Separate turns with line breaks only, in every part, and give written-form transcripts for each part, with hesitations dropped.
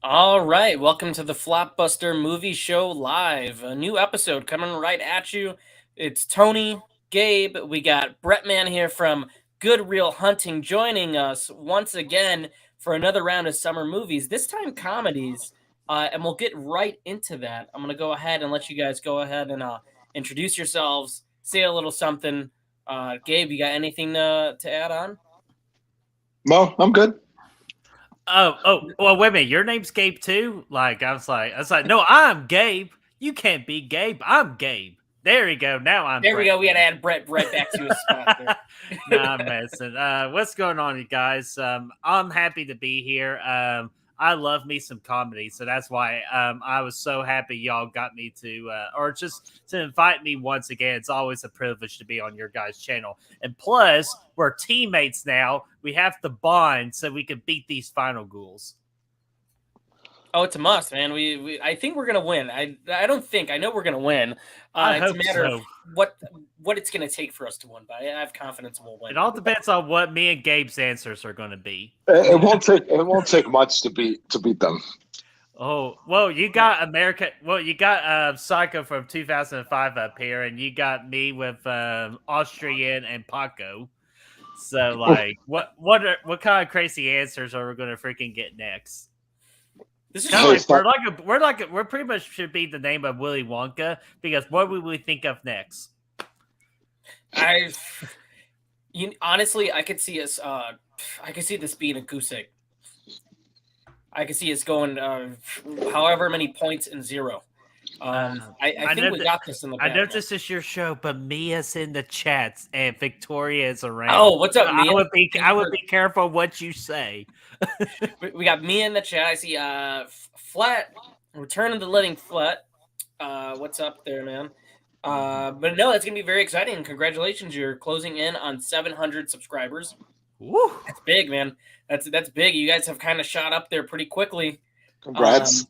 All right, welcome to the Flopbuster Movie Show Live. A new episode coming right at you. It's Tony, Gabe. We got Brett Man here from Good Real Hunting joining us once again for another round of summer movies. This time comedies, and we'll get right into that. I'm gonna go ahead and let you guys go ahead and introduce yourselves, say a little something. Gabe, you got anything to add on?
No, I'm good.
Well, wait a minute. Your name's Gabe too? I was like, no, I'm Gabe. You can't be Gabe. I'm Gabe. There we go. Now I'm
There we
Brett.
go. We got to add Brett right back to his spot there.
Nah, I'm messing. What's going on, you guys? I'm happy to be here. I love me some comedy, so that's why I was so happy y'all got me to, or just to invite me once again. It's always a privilege to be on your guys' channel, and plus we're teammates now. We have to bond so we can beat these final ghouls.
Oh, it's a must, man. I think we're gonna win. I don't think I know we're gonna win.
I
It's a
hope
matter
so.
of what it's gonna take for us to win. But I have confidence we'll win.
It all depends on what me and Gabe's answers are going to be.
It won't take much to beat them.
Oh, well, you got America. Well, you got Psycho from 2005 up here, and you got me with Austrian and Paco. So, like, what kind of crazy answers are we going to freaking get next?
This is
Kind of
Hey,
like
stop.
we're pretty much should be the name of Willy Wonka, because what would we think of next?
honestly, I could see us. I could see this being a goose egg. I could see us going however many points and zero. I think we got this in the
I
bag.
know this is your show, but Mia's in the chats and Victoria is around.
Oh, what's up,
So
Mia?
I would be careful what you say.
We got Mia in the chat. I see Flat, Return of the Living Flat. What's up there, man? But no, that's gonna be very exciting. Congratulations, you're closing in on 700 subscribers.
Woo.
That's big, man. That's big. You guys have kind of shot up there pretty quickly.
Congrats.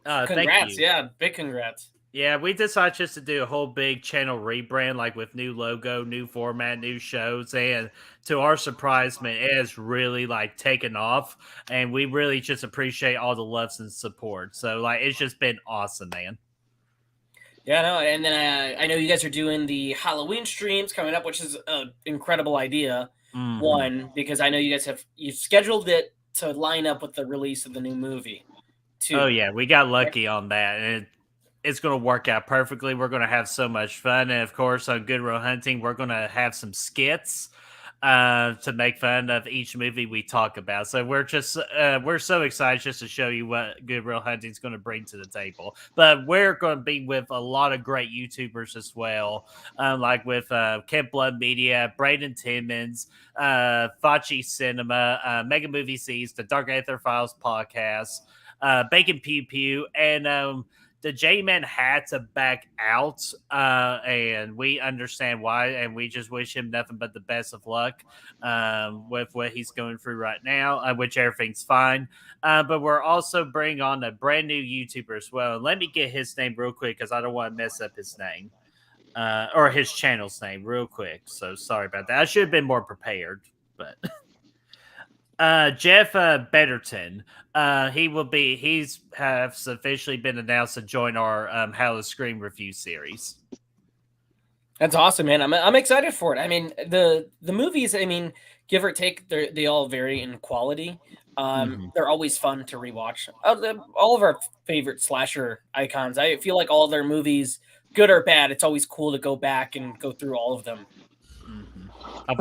Thank
Congrats,
you.
yeah, big congrats.
Yeah, we decided just to do a whole big channel rebrand, like with new logo, new format, new shows, and to our surprise, man, it has really like taken off, and we really just appreciate all the loves and support. So, like, it's just been awesome, man.
Yeah, no, and then I know you guys are doing the Halloween streams coming up, which is an incredible idea.
Mhm.
One, because I know you guys you've scheduled it to line up with the release of the new movie. Two.
Oh yeah, we got lucky on that, and it's going to work out perfectly. We're going to have so much fun, and of course, on Good Real Hunting, we're going to have some skits to make fun of each movie we talk about. So we're so excited just to show you what Good Real Hunting is going to bring to the table. But we're going to be with a lot of great YouTubers as well, like with Kent Blood Media, Braden Timmons, Fachi Cinema, Mega Movie Seas, the Dark Aether Files podcast, Bacon Pew Pew, and the J-Man had to back out, and we understand why, and we just wish him nothing but the best of luck with what he's going through right now, which everything's fine. But we're also bringing on a brand new YouTuber as well. And let me get his name real quick because I don't want to mess up his name. Or his channel's name real quick. So sorry about that. I should have been more prepared, but Jeff Betterton. He's has officially been announced to join our How to Scream review series.
That's awesome, man. I'm excited for it. I mean, the movies, I mean, give or take, they all vary in quality. They're always fun to rewatch. All of our favorite slasher icons, I feel like all their movies, good or bad, it's always cool to go back and go through all of them.
I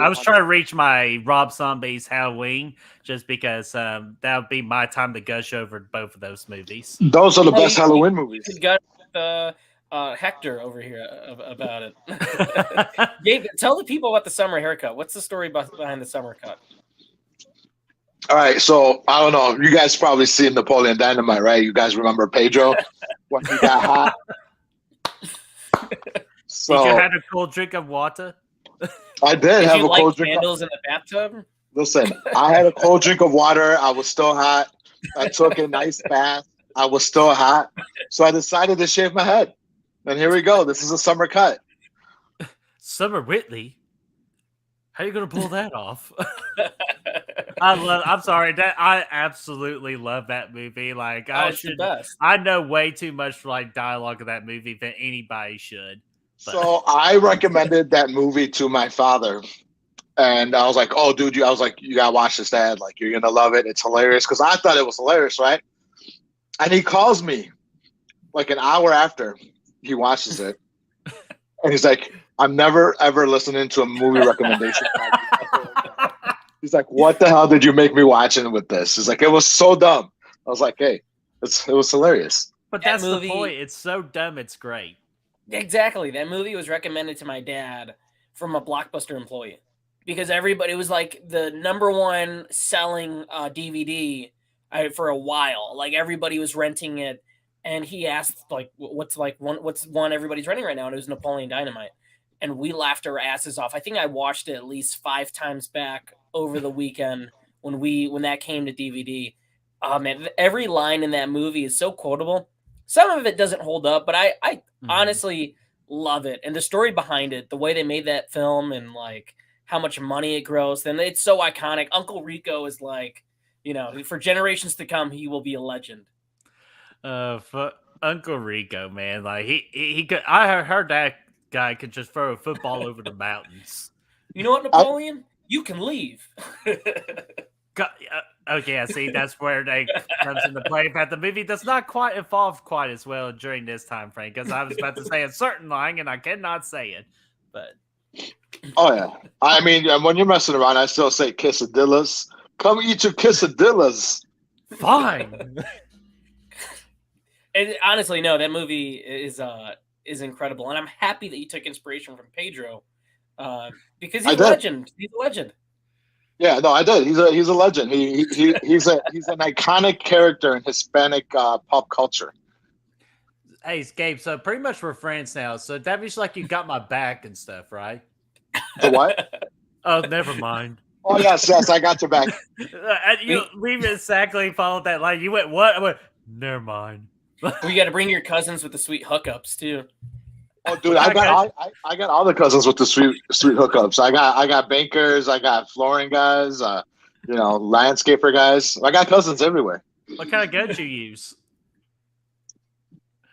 was trying to reach my Rob Zombie's Halloween just because that would be my time to gush over both of those movies.
Those are the best Halloween movies.
You got Hector over here about it. Gabe, tell the people about the summer haircut. What's the story behind the summer cut?
All right, so I don't know. You guys probably seen Napoleon Dynamite, right? You guys remember Pedro when he got hot?
So did you have a cold drink of water?
I did have a cold drink.
Candles in the bathtub?
Listen, I had a cold drink of water. I was still hot. I took a nice bath. I was still hot. So I decided to shave my head. And here we go. This is a summer cut.
Summer Whitley? How are you going to pull that off? I'm sorry. I absolutely love that movie. Like
it's the best.
I know way too much like dialogue of that movie than anybody should. But.
So I recommended that movie to my father. And I was like, "Oh, dude, I was like, you gotta watch this, Dad. Like, you're gonna love it. It's hilarious." Because I thought it was hilarious, right? And he calls me like an hour after he watches it, and he's like, "I'm never ever listening to a movie recommendation." He's like, "What the hell did you make me watching with this?" He's like, "It was so dumb." I was like, "Hey, it was hilarious."
But that's the point. It's so dumb. It's great.
Exactly. That movie was recommended to my dad from a Blockbuster employee. Because everybody, it was like the #1 selling DVD for a while. Like everybody was renting it, and he asked like, what's one everybody's renting right now?" And it was Napoleon Dynamite, and we laughed our asses off. I think I watched it at least 5 times back over the weekend when that came to DVD. Man, every line in that movie is so quotable. Some of it doesn't hold up, but I honestly love it, and the story behind it, the way they made that film, and like how much money it grossed, and it's so iconic. Uncle Rico is like, for generations to come, he will be a legend.
For Uncle Rico, man, like he could. I heard that guy could just throw a football over the mountains.
You know what, Napoleon? You can leave.
Okay, I see. That's where they comes into play. But the movie does not quite evolve quite as well during this time frame, because I was about to say a certain line and I cannot say it, but.
Oh yeah, I mean, when you're messing around, I still say quesadillas. Come eat your quesadillas.
Fine.
And honestly, no, that movie is incredible, and I'm happy that you took inspiration from Pedro, because he's a legend. He's a legend.
Yeah, no, I did. He's a legend. He's an iconic character in Hispanic pop culture.
Hey, Gabe. So pretty much we're friends now. So that means like you got my back and stuff, right?
The what?
Oh, never mind.
Oh yes, I got your back.
We've exactly followed that line. You went what? I went, never mind.
We got to bring your cousins with the sweet hookups too.
Oh, dude, I got all the cousins with the sweet hookups. I got bankers, I got flooring guys, landscaper guys. I got cousins everywhere.
What kind of guns you use?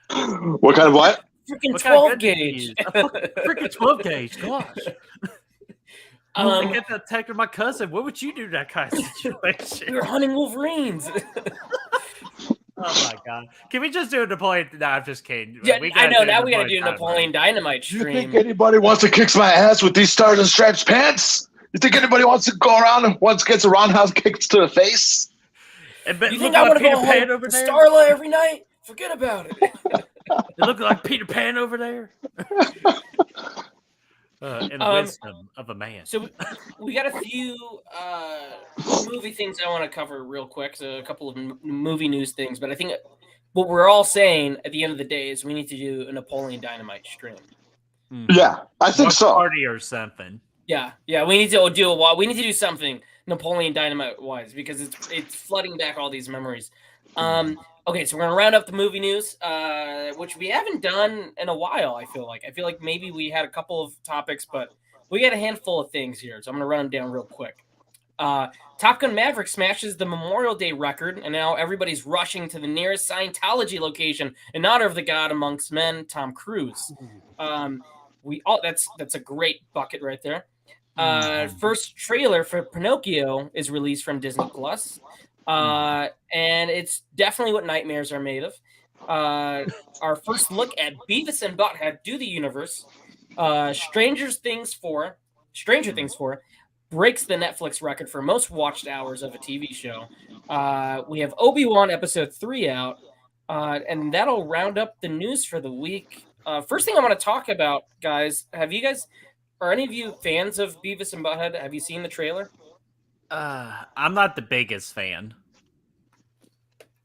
What kind of what?
Freaking 12 gauge.
Freaking 12 gauge. Gosh. I get the attack of my cousin. What would you do in that kind of situation?
We were hunting wolverines.
Oh my god! Can we just do a Napoleon? No, I'm just kidding.
Yeah, I know. Now we got to do Napoleon Dynamite stream.
You think anybody wants to kick my ass with these stars and stripes pants? You think anybody wants to go around and once gets a roundhouse kicks to the face?
You think I want to go home over there? Starla every night? Forget about it.
You look like Peter Pan over there. And the wisdom of a man.
So we got a few movie things I want to cover real quick. So a couple of movie news things, but I think what we're all saying at the end of the day is we need to do a Napoleon Dynamite stream.
Yeah, I think so.
Party or something.
Yeah, we need to do we need to do something Napoleon Dynamite wise, because it's flooding back all these memories. Okay, so we're gonna round up the movie news, which we haven't done in a while. I feel like maybe we had a couple of topics, but we got a handful of things here, so I'm gonna run them down real quick. Top Gun Maverick smashes the Memorial Day record, and now everybody's rushing to the nearest Scientology location in honor of the God amongst men, Tom Cruise. That's a great bucket right there. First trailer for Pinocchio is released from Disney Plus. And it's definitely what nightmares are made of. Our first look at Beavis and Butthead Do the Universe. Stranger Things 4 breaks the Netflix record for most watched hours of a TV show. We have Obi-Wan Episode 3 out, and that'll round up the news for the week. First thing I want to talk about, guys, are any of you fans of Beavis and Butthead? Have you seen the trailer?
I'm not the biggest fan.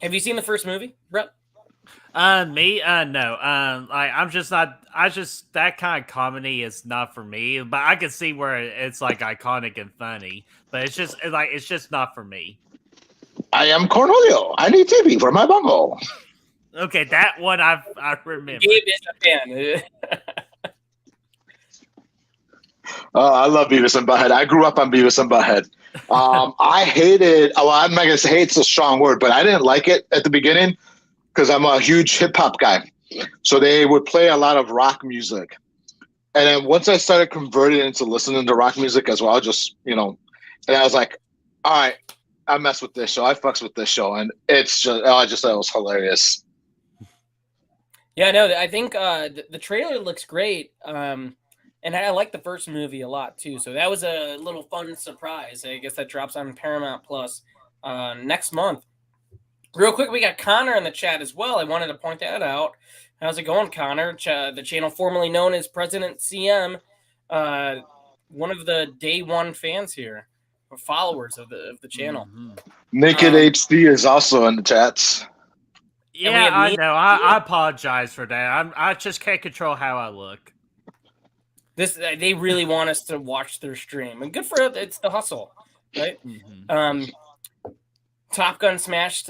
Have you seen the first movie, Brett?
Me? No. I'm just not. That kind of comedy is not for me. But I can see where it's like iconic and funny. But it's just not for me.
I am Cornelio. I need TV for my bungle.
Okay, that one I remember.
Gabe is a fan.
I love Beavis and Butthead. I grew up on Beavis and Butthead. I hated. Well, I'm not gonna say hate's a strong word, but I didn't like it at the beginning because I'm a huge hip hop guy. So they would play a lot of rock music, and then once I started converting into listening to rock music as well, just and I was like, all right, I mess with this show. I fucks with this show, and it's just I just thought it was hilarious.
Yeah, no, I think the trailer looks great. And I like the first movie a lot too. So that was a little fun surprise. I guess that drops on Paramount Plus next month. Real quick, we got Connor in the chat as well. I wanted to point that out. How's it going, Connor? The channel formerly known as President CM, one of the day one fans here, or followers of the channel.
Mm-hmm.
Naked HD is also in the chats.
Yeah, I know. I apologize for that. I just can't control how I look.
They really want us to watch their stream, and good for it. It's the hustle, right?
Mm-hmm.
Top Gun smashed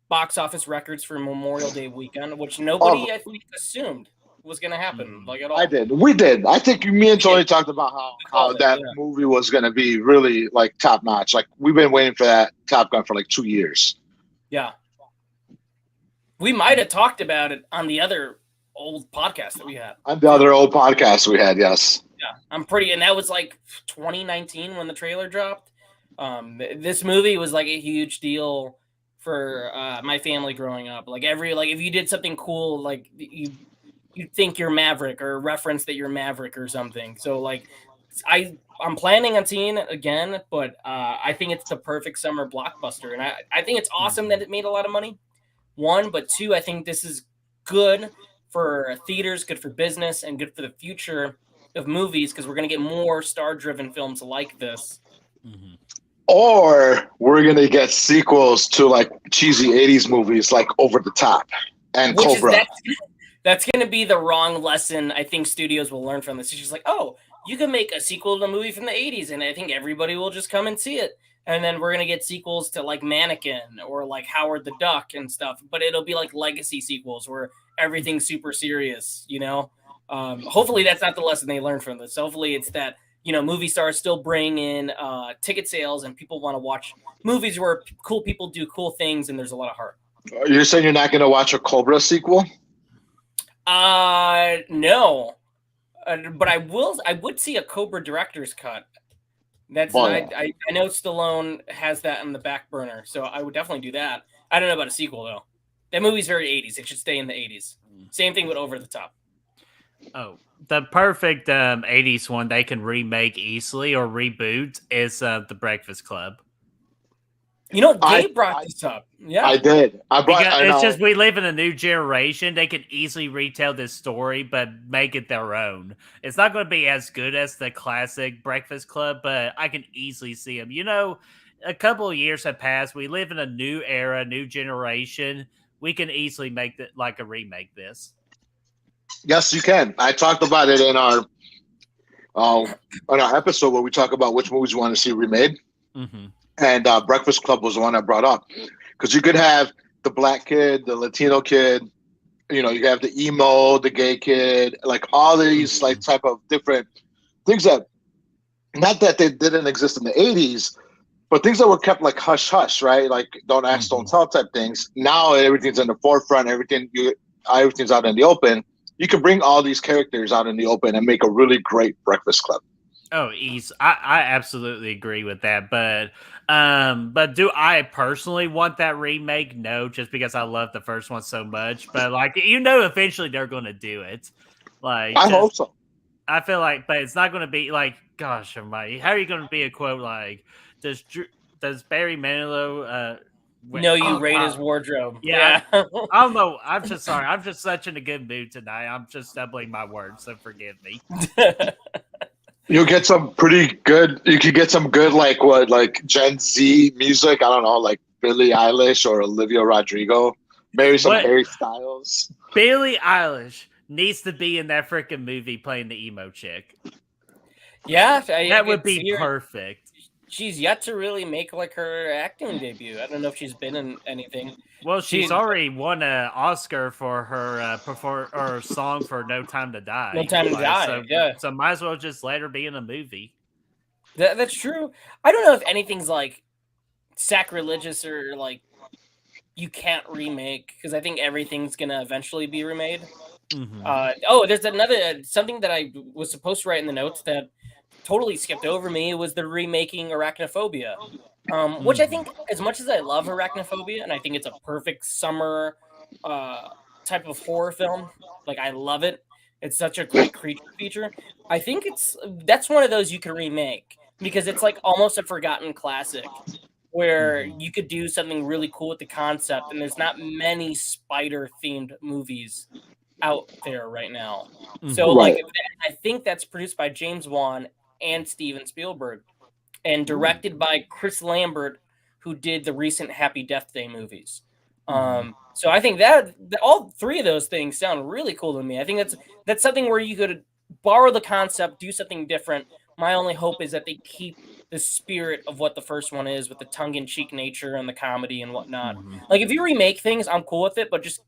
box office records for Memorial Day weekend, which nobody I think assumed was going to happen like at all.
I did. We did. I think me and Tony talked about how that movie was going to be really like top notch. Like we've been waiting for that Top Gun for like 2 years.
Yeah, we might have talked about it on the other old podcast that we had.
On the other old podcast we had, yes.
Yeah, and that was like 2019 when the trailer dropped. This movie was like a huge deal for my family growing up. Like if you did something cool, like you think you're Maverick or reference that you're Maverick or something. So like I'm planning on seeing it again, but I think it's the perfect summer blockbuster, and I think it's awesome that it made a lot of money. One, but two, I think this is good for theaters, good for business, and good for the future of movies because we're going to get more star-driven films like this.
Mm-hmm.
Or we're going to get sequels to like cheesy 80s movies like Over the Top and Cobra.
That's going to be the wrong lesson I think studios will learn from this. It's just like, oh, you can make a sequel to a movie from the 80s, and I think everybody will just come and see it. And then we're going to get sequels to like Mannequin or like Howard the Duck and stuff, but it'll be like legacy sequels where everything's super serious, Hopefully that's not the lesson they learned from this. Hopefully it's that, movie stars still bring in ticket sales and people want to watch movies where cool people do cool things and there's a lot of heart.
You're saying you're not going to watch a Cobra sequel?
No. But I would see a Cobra director's cut. That's I know Stallone has that on the back burner, so I would definitely do that. I don't know about a sequel though. That movie's very 80s. It should stay in the 80s. Same thing with Over the Top.
Oh, the perfect 80s one they can remake easily or reboot is The Breakfast Club.
Gabe brought this up. Yeah,
I did.
It's just we live in a new generation. They can easily retell this story, but make it their own. It's not going to be as good as the classic Breakfast Club, but I can easily see them. A couple of years have passed. We live in a new era, new generation. We can easily make a remake this.
Yes, you can. I talked about it in our episode where we talk about which movies we want to see remade.
Mm-hmm.
And Breakfast Club was the one I brought up because you could have the black kid, the Latino kid, you have the emo, the gay kid, like all these like type of different things that not that they didn't exist in the 80s, but things that were kept like hush hush, right? Like don't ask, don't tell type things. Now everything's in the forefront. Everything's out in the open. You can bring all these characters out in the open and make a really great Breakfast Club.
Oh, I absolutely agree with that, but do I personally want that remake? No, just because I love the first one so much. But eventually they're going to do it. Like
I hope so.
I feel like, but it's not going to be like, gosh, almighty, how are you going to be a quote like does Barry Manilow?
You rate his wardrobe.
Yeah. I don't know. I'm just sorry. I'm just such in a good mood tonight. I'm just stumbling my words, so forgive me.
You'll get some pretty good. You could get some good, like Gen Z music. I don't know, like Billie Eilish or Olivia Rodrigo. Maybe some Harry Styles.
Billie Eilish needs to be in that freaking movie playing the emo chick.
Yeah,
that would be perfect.
she's yet to really make like her acting debut. I don't know if she's been in anything.
Well, she's
She
already won an Oscar for her or song for "No Time to Die."
No Time to Die. Yeah,
So might as well just let her be in a movie.
that's true. I don't know if anything's like sacrilegious or like you can't remake, because I think everything's gonna eventually be remade. There's another something that I was supposed to write in the notes that totally skipped over me was the remaking Arachnophobia, which I think, as much as I love Arachnophobia and I think it's a perfect summer type of horror film, like I love it. It's such a great creature feature. I think that's one of those you can remake because it's like almost a forgotten classic where you could do something really cool with the concept, and there's not many spider themed movies out there right now. So like I think that's produced by James Wan and Steven Spielberg and directed by Chris Lambert, who did the recent Happy Death Day movies. So I think that all three of those things sound really cool to me. I think that's something where you could borrow the concept, do something different. My only hope is that they keep the spirit of what the first one is, with the tongue-in-cheek nature and the comedy and whatnot. Like if you remake things, I'm cool with it, but just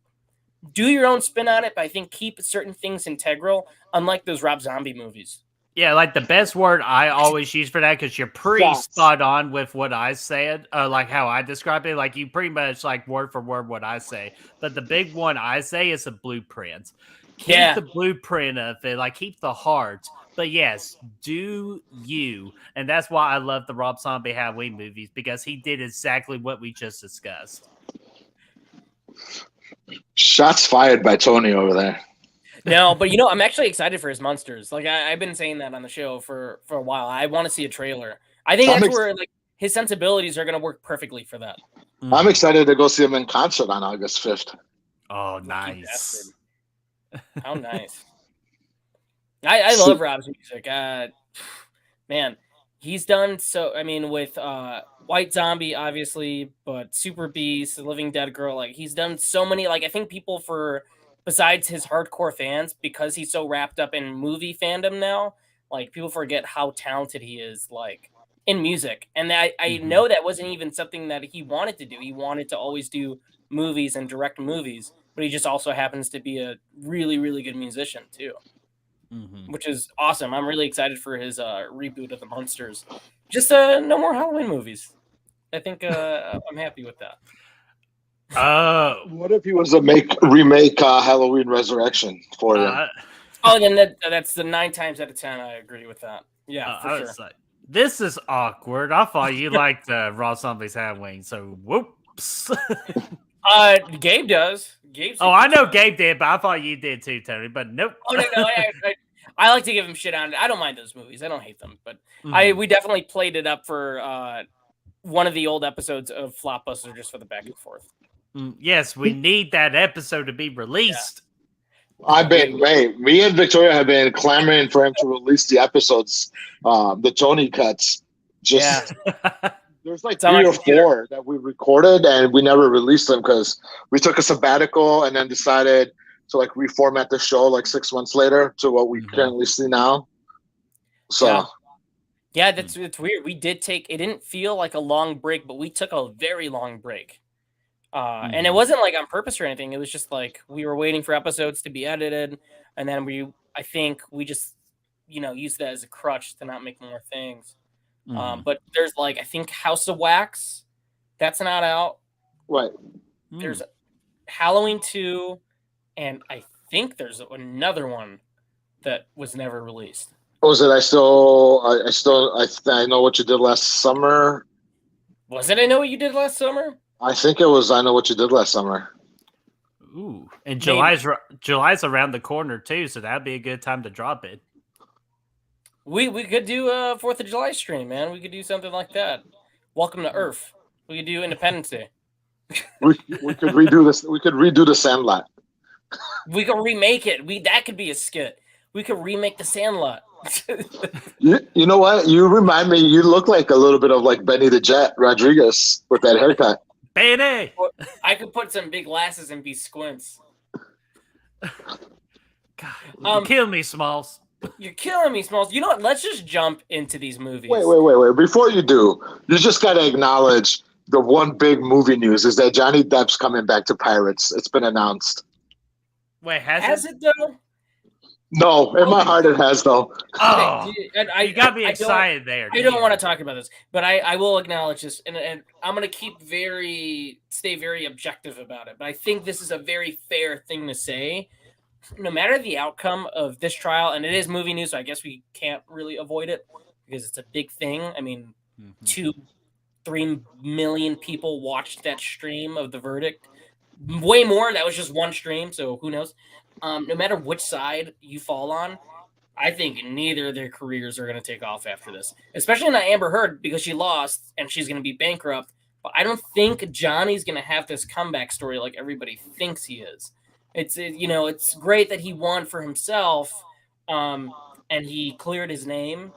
do your own spin on it. But I think keep certain things integral, unlike those Rob Zombie movies.
Yeah, like the best word I always use for that, because you're pretty spot on with what I said, like how I describe it. Like you pretty much like word for word what I say. But the big one I say is a blueprint. Keep the blueprint of it, like keep the heart. But yes, do you. And that's why I love the Rob Zombie Halloween movies, because he did exactly what we just discussed.
Shots fired by Tony over there.
No, but I'm actually excited for his monsters. Like I've been saying that on the show for a while. I want to see a trailer. I think that's where like his sensibilities are going to work perfectly for that.
I'm excited to go see him in concert on August 5th.
Oh, nice!
How nice! I love Rob's music. Man, he's done so. I mean, with White Zombie, obviously, but Super Beast, The Living Dead Girl. Like he's done so many. Like I think people besides his hardcore fans, because he's so wrapped up in movie fandom now, like people forget how talented he is, like in music. And I know that wasn't even something that he wanted to do. He wanted to always do movies and direct movies, but he just also happens to be a really, really good musician too, which is awesome. I'm really excited for his reboot of the Monsters. Just no more Halloween movies. I think I'm happy with that.
What if he was to remake Halloween Resurrection for you?
Then that's the 9 times out of 10. I agree with that. Yeah, for sure.
Like, this is awkward. I thought you liked Rob Zombie's Halloween, so whoops.
Gabe does.
I know Gabe did, but I thought you did too, Tony. But nope.
Oh no, I like to give him shit on it. I don't mind those movies. I don't hate them, but we definitely played it up for one of the old episodes of Flopbuster just for the back and forth.
Yes, we need that episode to be released.
Yeah. Me and Victoria have been clamoring for him to release the episodes, the Tony cuts. There's like 3 or 4 that we recorded and we never released them because we took a sabbatical and then decided to like reformat the show like 6 months later to what we currently see now. So
yeah, it's weird. We did it didn't feel like a long break, but we took a very long break. And it wasn't like on purpose or anything. It was just like we were waiting for episodes to be edited, and then I think we just used that as a crutch to not make more things. But there's like I think House of Wax, that's not out.
Right.
There's Halloween 2, and I think there's another one that was never released.
Was it? I know what you did last summer.
Was it? I know what you did last summer.
I think it was. I know what you did last summer.
Ooh, and July's around the corner too, so that'd be a good time to drop it.
We could do a 4th of July stream, man. We could do something like that. Welcome to Earth. We could do Independence Day.
we could redo this. We could redo the Sandlot.
We could remake it. That could be a skit. We could remake the Sandlot.
You know what? You remind me. You look like a little bit of like Benny the Jet Rodriguez with that haircut.
Benny.
I could put some big glasses and be Squints.
God, kill me, Smalls.
You're killing me, Smalls. You know what? Let's just jump into these movies.
Wait. Before you do, you just got to acknowledge the one big movie news is that Johnny Depp's coming back to Pirates. It's been announced.
Wait,
Has it though?
No, in my heart it has though.
Oh,
Okay,
you got me excited there.
I don't want to talk about this, but I will acknowledge this, and I'm going to stay very objective about it. But I think this is a very fair thing to say. No matter the outcome of this trial, and it is movie news, so I guess we can't really avoid it because it's a big thing. I mean, 2-3 million people watched that stream of the verdict. Way more. That was just one stream, so who knows? No matter which side you fall on, I think neither of their careers are going to take off after this, especially not Amber Heard because she lost and she's going to be bankrupt. But I don't think Johnny's going to have this comeback story like everybody thinks he is. It's great that he won for himself, and he cleared his name.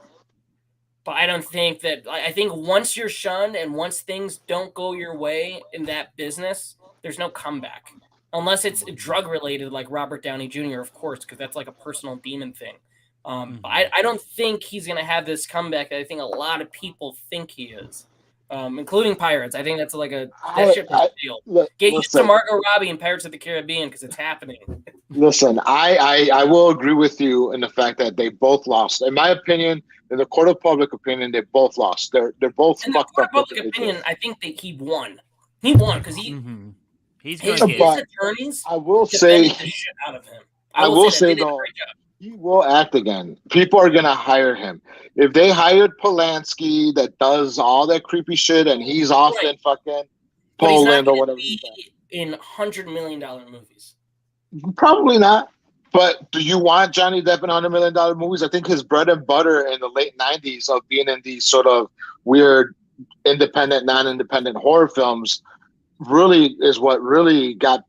But I don't think that. I think once you're shunned and once things don't go your way in that business, there's no comeback. Unless it's drug related, like Robert Downey Jr., of course, because that's like a personal demon thing. But I don't think he's going to have this comeback that I think a lot of people think he is, including Pirates. I think that's like that ship is failed. Get used to Margot Robbie and Pirates of the Caribbean because it's happening.
Listen, I will agree with you in the fact that they both lost. In my opinion, in the court of public opinion, they both lost. They're both
in
fucked
the
up.
court of public opinion, I think that he won. He won because his attorneys.
I will say,
the shit out of him.
I will say though, he will act again. People are gonna hire him. If they hired Polanski that does all that creepy shit, and he's off in fucking Poland or whatever.
In $100 million movies.
Probably not. But do you want Johnny Depp in $100 million movies? I think his bread and butter in the late 90s of being in these sort of weird, independent, non-independent horror films really is what really got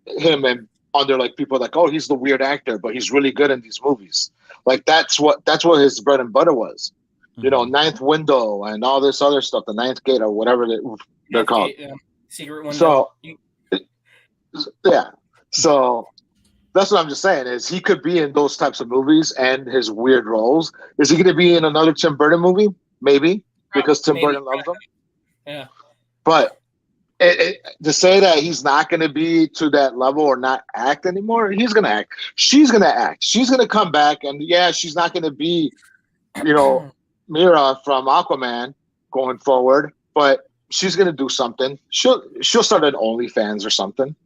him and under like people like, oh, he's the weird actor, but he's really good in these movies. Like that's what his bread and butter was. You know, Ninth Window and all this other stuff, the Ninth Gate or whatever they're called.
Secret Window.
So yeah. So that's what I'm just saying is he could be in those types of movies and his weird roles. Is he going to be in another Tim Burton movie? Maybe because Tim Burton loves him.
Yeah.
But to say that he's not going to be to that level or not act anymore, he's going to act. She's going to act. She's going to come back and she's not going to be, Mira from Aquaman going forward, but she's going to do something. She'll start an OnlyFans or something.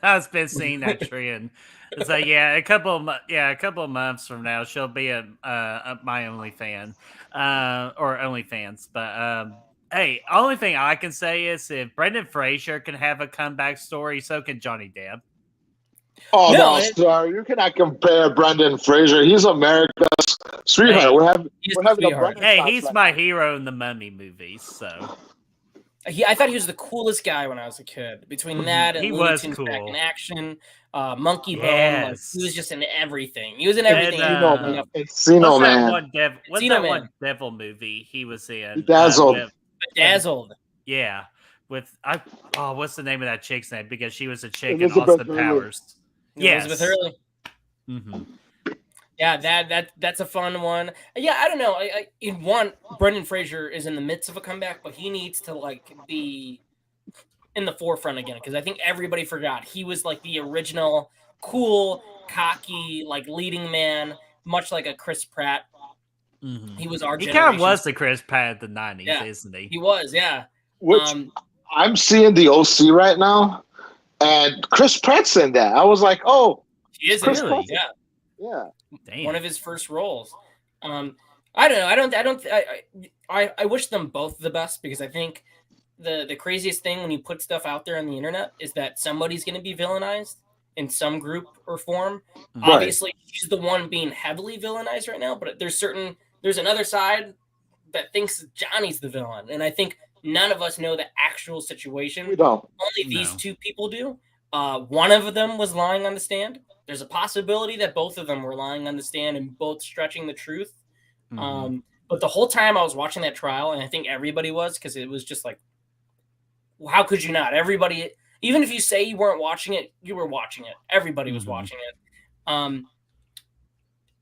I've been seeing that trend. It's like a couple of months from now she'll be a my OnlyFan or OnlyFans. But hey, only thing I can say is if Brendan Fraser can have a comeback story, so can Johnny Depp.
Oh no, sorry, you cannot compare Brendan Fraser. He's America's sweetheart.
Hey,
we're having a Brendan.
Hey, he's my hero in the Mummy movies. So.
I thought he was the coolest guy when I was a kid. Between that and
he
Looney
was
Tunes
cool.
Back in Action, Monkey Bone,
Yes.
he was just in everything. He was in everything.
Encino Man.
What's that one devil movie he was in?
Bedazzled.
Yeah, what's the name of that chick's name? Because she was a chick in Austin Powers. Yes,
Elizabeth Hurley.
Mm-hmm.
Yeah, that's a fun one. Yeah, I don't know. Brendan Fraser is in the midst of a comeback, but he needs to be in the forefront again because I think everybody forgot he was like the original cool, cocky, leading man, much like a Chris Pratt.
Mm-hmm.
He was our
He
generation.
kind of was the Chris Pratt of the 90s, isn't he?
He was, yeah.
Which I'm seeing the OC right now, and Chris Pratt's in that. I was like, oh,
he is
really?
Yeah.
Damn.
One of his first roles. I don't know. I wish them both the best because I think the craziest thing when you put stuff out there on the internet is that somebody's going to be villainized in some group or form. Right. Obviously, she's the one being heavily villainized right now, but there's another side that thinks Johnny's the villain, and I think none of us know the actual situation.
We don't.
Only these two people do. One of them was lying on the stand. There's a possibility that both of them were lying on the stand and both stretching the truth. Mm-hmm. But the whole time I was watching that trial, and I think everybody was, because it was just like, well, how could you not? Everybody, even if you say you weren't watching it, you were watching it. Everybody was watching it.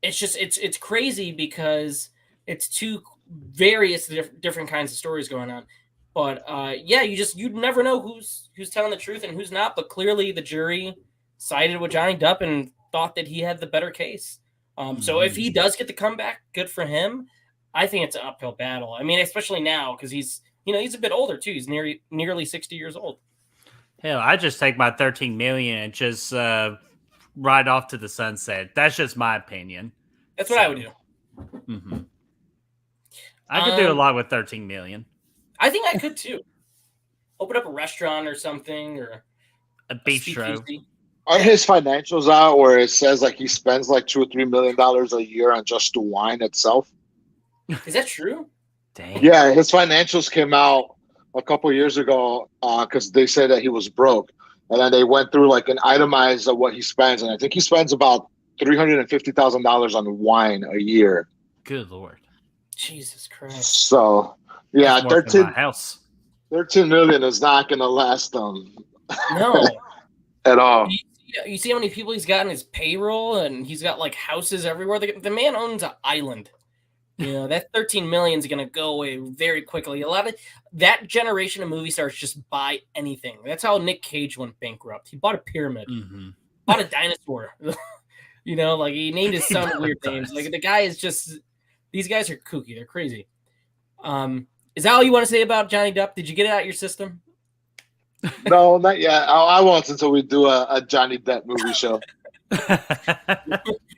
it's crazy because it's two various different kinds of stories going on. But yeah, you never know who's telling the truth and who's not. But clearly, the jury sided with Johnny Depp and thought that he had the better case. So if he does get the comeback, good for him. I think it's an uphill battle. I mean, especially now because he's a bit older too. He's nearly 60 years old.
Hell, I just take my 13 million and just ride off to the sunset. That's just my opinion.
That's what I would do.
Mm-hmm. I could do a lot with 13 million.
I think I could too. Open up a restaurant or something, or
a bistro.
Are his financials out where it says like he spends like $2 or $3 million a year on just the wine itself?
Is that true?
Dang.
Yeah, his financials came out a couple of years ago because they said that he was broke, and then they went through like an itemized of what he spends, and I think he spends about $350,000 on wine a year.
Good Lord,
Jesus Christ!
So yeah, 13 million is not going to last them.
No,
at all.
You see how many people he's got in his payroll, and he's got like houses everywhere. The man owns an island. That 13 million is going to go away very quickly. A lot of that generation of movie stars just buy anything. That's how Nick Cage went bankrupt. He bought a pyramid, bought a dinosaur. Like he named his son weird names. Like the guy is just, these guys are kooky. They're crazy. Is that all you want to say about Johnny Depp? Did you get it out of your system?
No, not yet. I won't until we do a Johnny Depp movie show.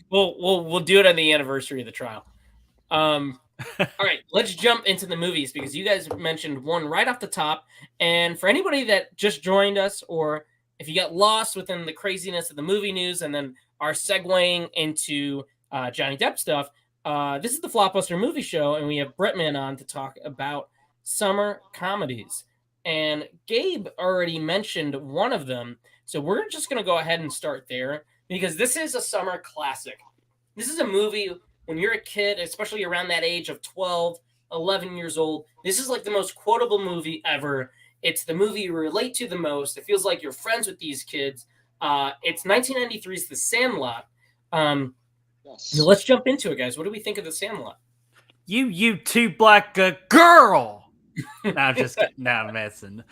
We'll do it on the anniversary of the trial. All right, let's jump into the movies because you guys mentioned one right off the top. And for anybody that just joined us, or if you got lost within the craziness of the movie news and then are segueing into Johnny Depp stuff, this is the Flopbuster movie show, and we have Brettman on to talk about summer comedies. And Gabe already mentioned one of them, so we're just going to go ahead and start there because this is a summer classic. This is a movie when you're a kid, especially around that age of 12, 11 years old. This is like the most quotable movie ever. It's the movie you relate to the most. It feels like you're friends with these kids. It's 1993's The Sandlot.
Yes.
Let's jump into it, guys. What do we think of The Sandlot?
You too black girl. No, I'm just kidding. No, I'm messing.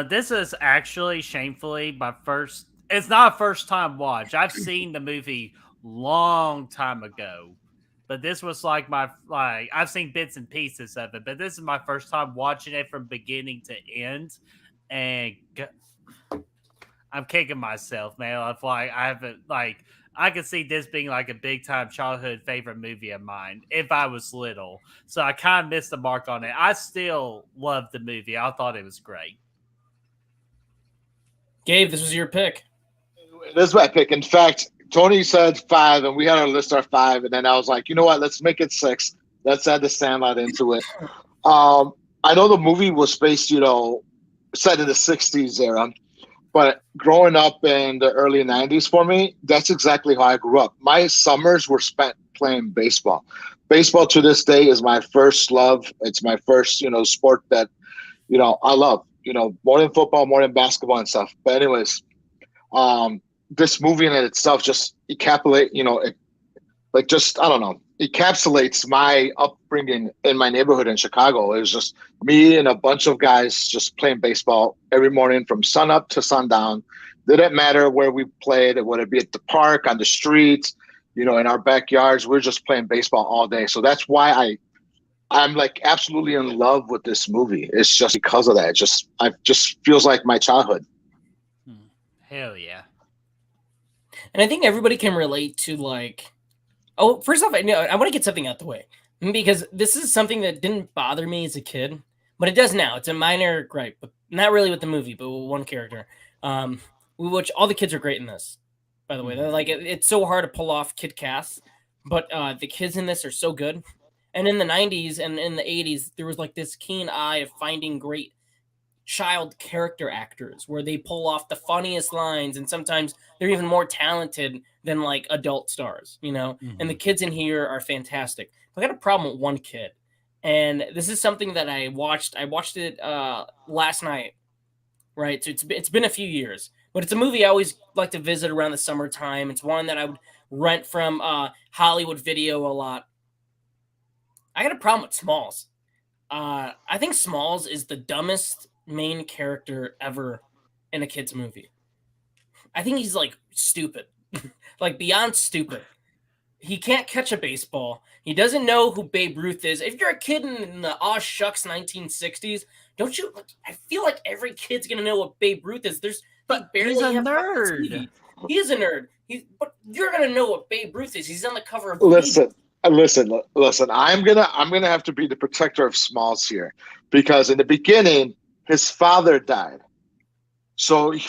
This is actually shamefully my first. It's not a first time watch. I've seen the movie long time ago, but this was like I've seen bits and pieces of it, but this is my first time watching it from beginning to end, and I'm kicking myself, man. I could see this being like a big time childhood favorite movie of mine if I was little. So I kind of missed the mark on it. I still loved the movie. I thought it was great.
Gabe, this was your pick.
This is my pick. In fact, Tony said 5, and we had our list our 5, and then I was like, you know what? Let's make it 6. Let's add The Sandlot into it. I know the movie was based, set in the 60s era. But growing up in the early 90s for me, that's exactly how I grew up. My summers were spent playing baseball. Baseball to this day is my first love. It's my first, sport that, I love, more than football, more than basketball and stuff. But anyways, this movie in itself just encapsulates my upbringing in my neighborhood in Chicago. It was just me and a bunch of guys just playing baseball every morning from sun up to sundown. Didn't matter where we played, whether it be at the park, on the streets, in our backyards. We're just playing baseball all day. So that's why I'm like absolutely in love with this movie. It's just because of that. It just feels like my childhood.
Hell yeah.
And I think everybody can relate to first off, I want to get something out the way because this is something that didn't bother me as a kid, but it does now. It's a minor gripe, but not really with the movie, but with one character. Which all the kids are great in this, by the way. They're it's so hard to pull off kid casts, but the kids in this are so good. And in the 90s and in the 80s, there was this keen eye of finding great child character actors where they pull off the funniest lines, and sometimes they're even more talented than adult stars, and the kids in here are fantastic. I got a problem with one kid, and this is something that I watched it last night, right? So it's been a few years, but it's a movie I always like to visit around the summertime. It's one that I would rent from Hollywood Video a lot. I got a problem with Smalls. I think Smalls is the dumbest main character ever in a kid's movie. I think he's like stupid, like beyond stupid. He can't catch a baseball. He doesn't know who Babe Ruth is. If you're a kid in the aw shucks 1960s, don't you? I feel like every kid's gonna know what Babe Ruth is.
But he's a nerd.
He is a nerd. But you're gonna know what Babe Ruth is. He's on the cover of.
Listen. I'm gonna have to be the protector of Smalls here, because in the beginning his father died. So he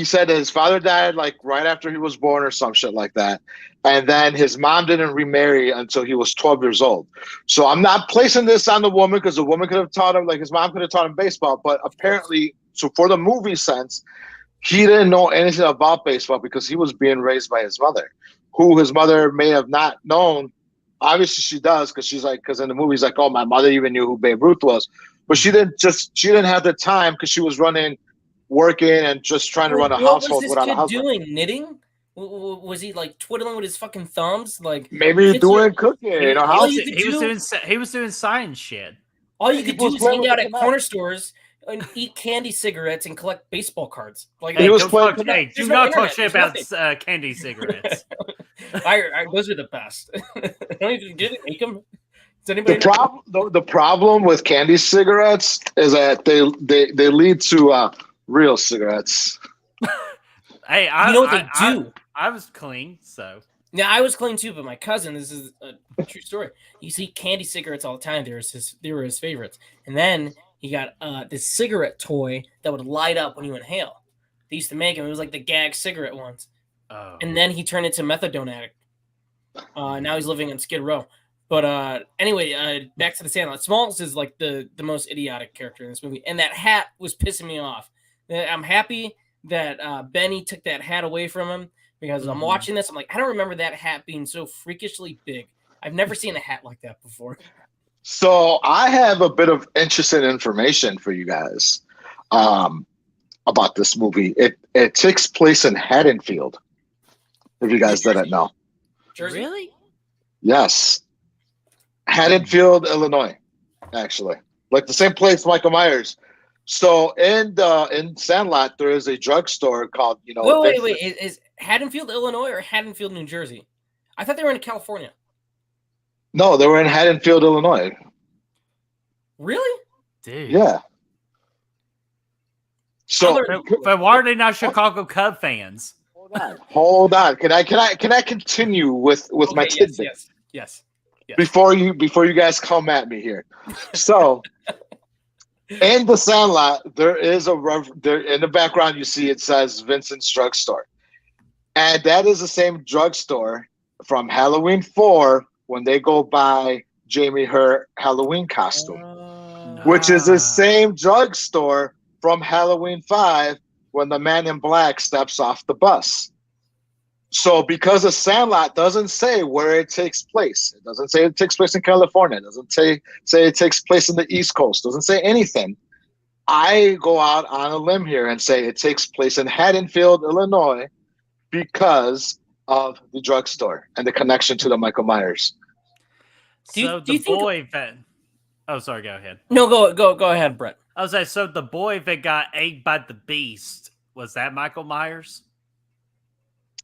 said that his father died like right after he was born or some shit like that. And then his mom didn't remarry until he was 12 years old. So I'm not placing this on the woman, because the woman could have taught him, like his mom could have taught him baseball. But apparently, so for the movie sense, he didn't know anything about baseball because he was being raised by his mother, who his mother may have not known. Obviously she does, because in the movie he's like, oh, my mother even knew who Babe Ruth was. But she didn't have the time because she was working and just trying to run a household without a husband.
What was this kid doing? Knitting? Was he like twiddling with his fucking thumbs? Like
maybe doing cooking.
He was doing science shit.
All you could do is hang out at corner stores and eat candy cigarettes and collect baseball cards. Like
do not talk shit about candy cigarettes.
Those are the best. Did they make them?
The problem with candy cigarettes is that they lead to real cigarettes.
Hey,
you know what they do?
I was clean, so.
Yeah, I was clean too, but my cousin, this is a true story. He used to eat candy cigarettes all the time. They were his favorites. And then he got this cigarette toy that would light up when you inhale. They used to make them. It was like the gag cigarette ones.
Oh.
And then he turned into a methadone addict. Now he's living in Skid Row. But anyway, back to the Sandlot. Smalls is like the most idiotic character in this movie. And that hat was pissing me off. I'm happy that Benny took that hat away from him, because I'm watching this. I'm like, I don't remember that hat being so freakishly big. I've never seen a hat like that before.
So I have a bit of interesting information for you guys about this movie. It takes place in Haddonfield, if you guys didn't know.
Jersey?
Really?
Yes. Haddonfield, Illinois, actually. Like the same place Michael Myers. So in Sandlot, there is a drugstore called,
Wait. Is Haddonfield, Illinois, or Haddonfield, New Jersey? I thought they were in California.
No, they were in Haddonfield, Illinois.
Really?
Dude.
Yeah. So,
but why are they not Chicago Cub fans?
Hold on. Can I continue with my tidbit?
Yes.
Before you guys come at me here. So, in the Sandlot, there is there in the background. You see it says Vincent's Drugstore, and that is the same drugstore from Halloween 4 when they go buy Jamie her Halloween costume, which is the same drugstore from Halloween 5 when the man in black steps off the bus. So because the Sandlot doesn't say where it takes place, it doesn't say it takes place in California, it doesn't say it takes place in the East Coast, doesn't say anything. I go out on a limb here and say it takes place in Haddonfield, Illinois, because of the drugstore and the connection to the Michael Myers.
So the boy that... Oh, sorry, go ahead.
No, go ahead, Brett.
I was like, so the boy that got ate by the beast, was that Michael Myers?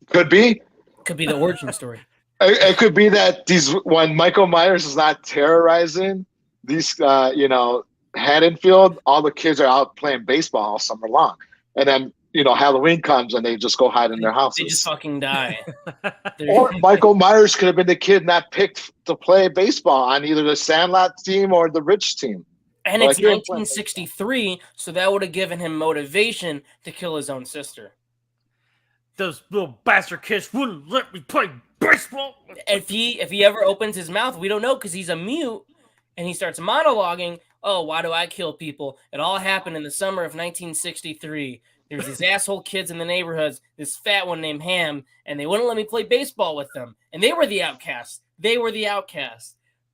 Could be.
Could be the origin story.
It could be that when Michael Myers is not terrorizing these, Haddonfield, all the kids are out playing baseball all summer long. And then, Halloween comes and they just go hide in their houses.
They just fucking die.
Or Michael Myers could have been the kid not picked to play baseball on either the Sandlot team or the Rich team.
And it's 1963, so that would have given him motivation to kill his own sister.
Those little bastard kids wouldn't let me play baseball.
If he ever opens his mouth, we don't know because he's a mute, and he starts monologuing. Oh, why do I kill people? It all happened in the summer of 1963. There's these asshole kids in the neighborhoods, this fat one named Ham, and they wouldn't let me play baseball with them. And they were the outcasts.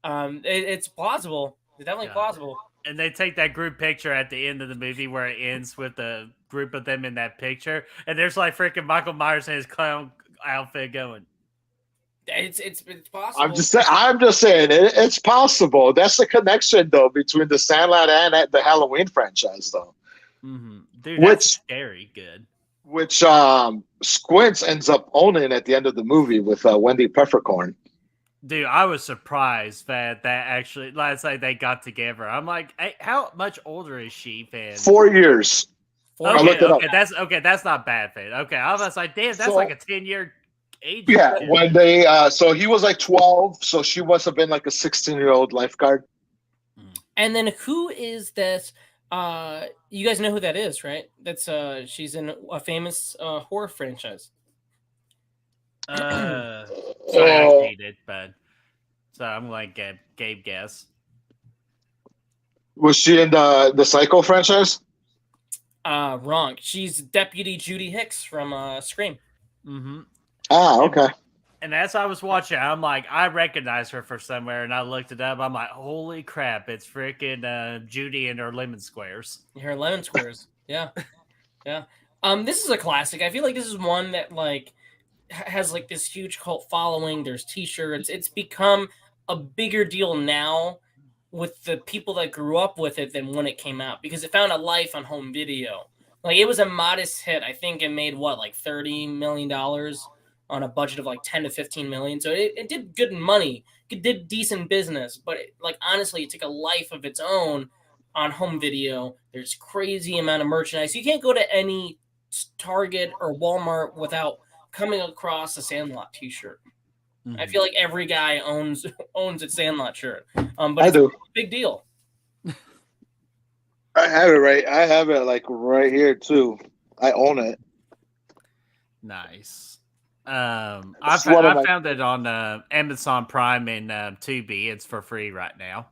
It's plausible. It's definitely plausible.
And they take that group picture at the end of the movie where it ends with the group of them in that picture. And there's like freaking Michael Myers in his clown outfit going,
It's possible.
I'm just saying it's possible. That's the connection though between the Sandlot and the Halloween franchise though.
Mm-hmm. Dude,
Which
that's scary good.
Which Squints ends up owning at the end of the movie with Wendy Peppercorn.
Dude, I was surprised that actually, let's say they got together. I'm like, hey, how much older is she, Fan?
4 years. I looked it up.
That's not bad, Fan. Okay, I was like, damn, that's like a 10-year age.
Yeah, when they so he was like 12, so she must have been like a 16-year-old lifeguard.
And then who is this? You guys know who that is, right? That's she's in a famous horror franchise.
I cheated, but so I'm like Gabe guess.
Was she in the Psycho franchise?
Wrong. She's Deputy Judy Hicks from Scream.
Mm-hmm.
Ah, okay.
And as I was watching, I'm like, I recognize her from somewhere, and I looked it up. I'm like, holy crap, it's freaking Judy and her lemon squares.
Her lemon squares, yeah, yeah. This is a classic. I feel like this is one that like has like this huge cult following. There's T-shirts. It's become a bigger deal now with the people that grew up with it than when it came out because it found a life on home video. Like it was a modest hit. I think it made like $30 million on a budget of like 10 to 15 million. So it did good money. It did decent business, but like honestly, it took a life of its own on home video. There's crazy amount of merchandise. You can't go to any Target or Walmart without coming across a Sandlot T-shirt. Mm-hmm. I feel like every guy owns a Sandlot shirt. But it's a big deal.
I have it right. I have it like right here too. I own it.
Nice. I found it on Amazon Prime and Tubi. It's for free right now.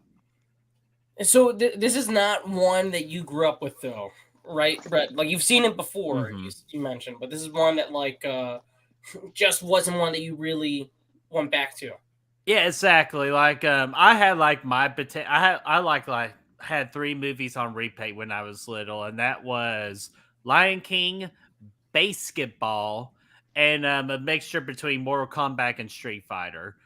So this is not one that you grew up with, though, right, Brett? Like you've seen it before, you mentioned, but this is one that like just wasn't one that you really went back to.
Yeah, exactly. Like I had like I had 3 movies on repeat when I was little, and that was Lion King, Basketball, and a mixture between Mortal Kombat and Street Fighter.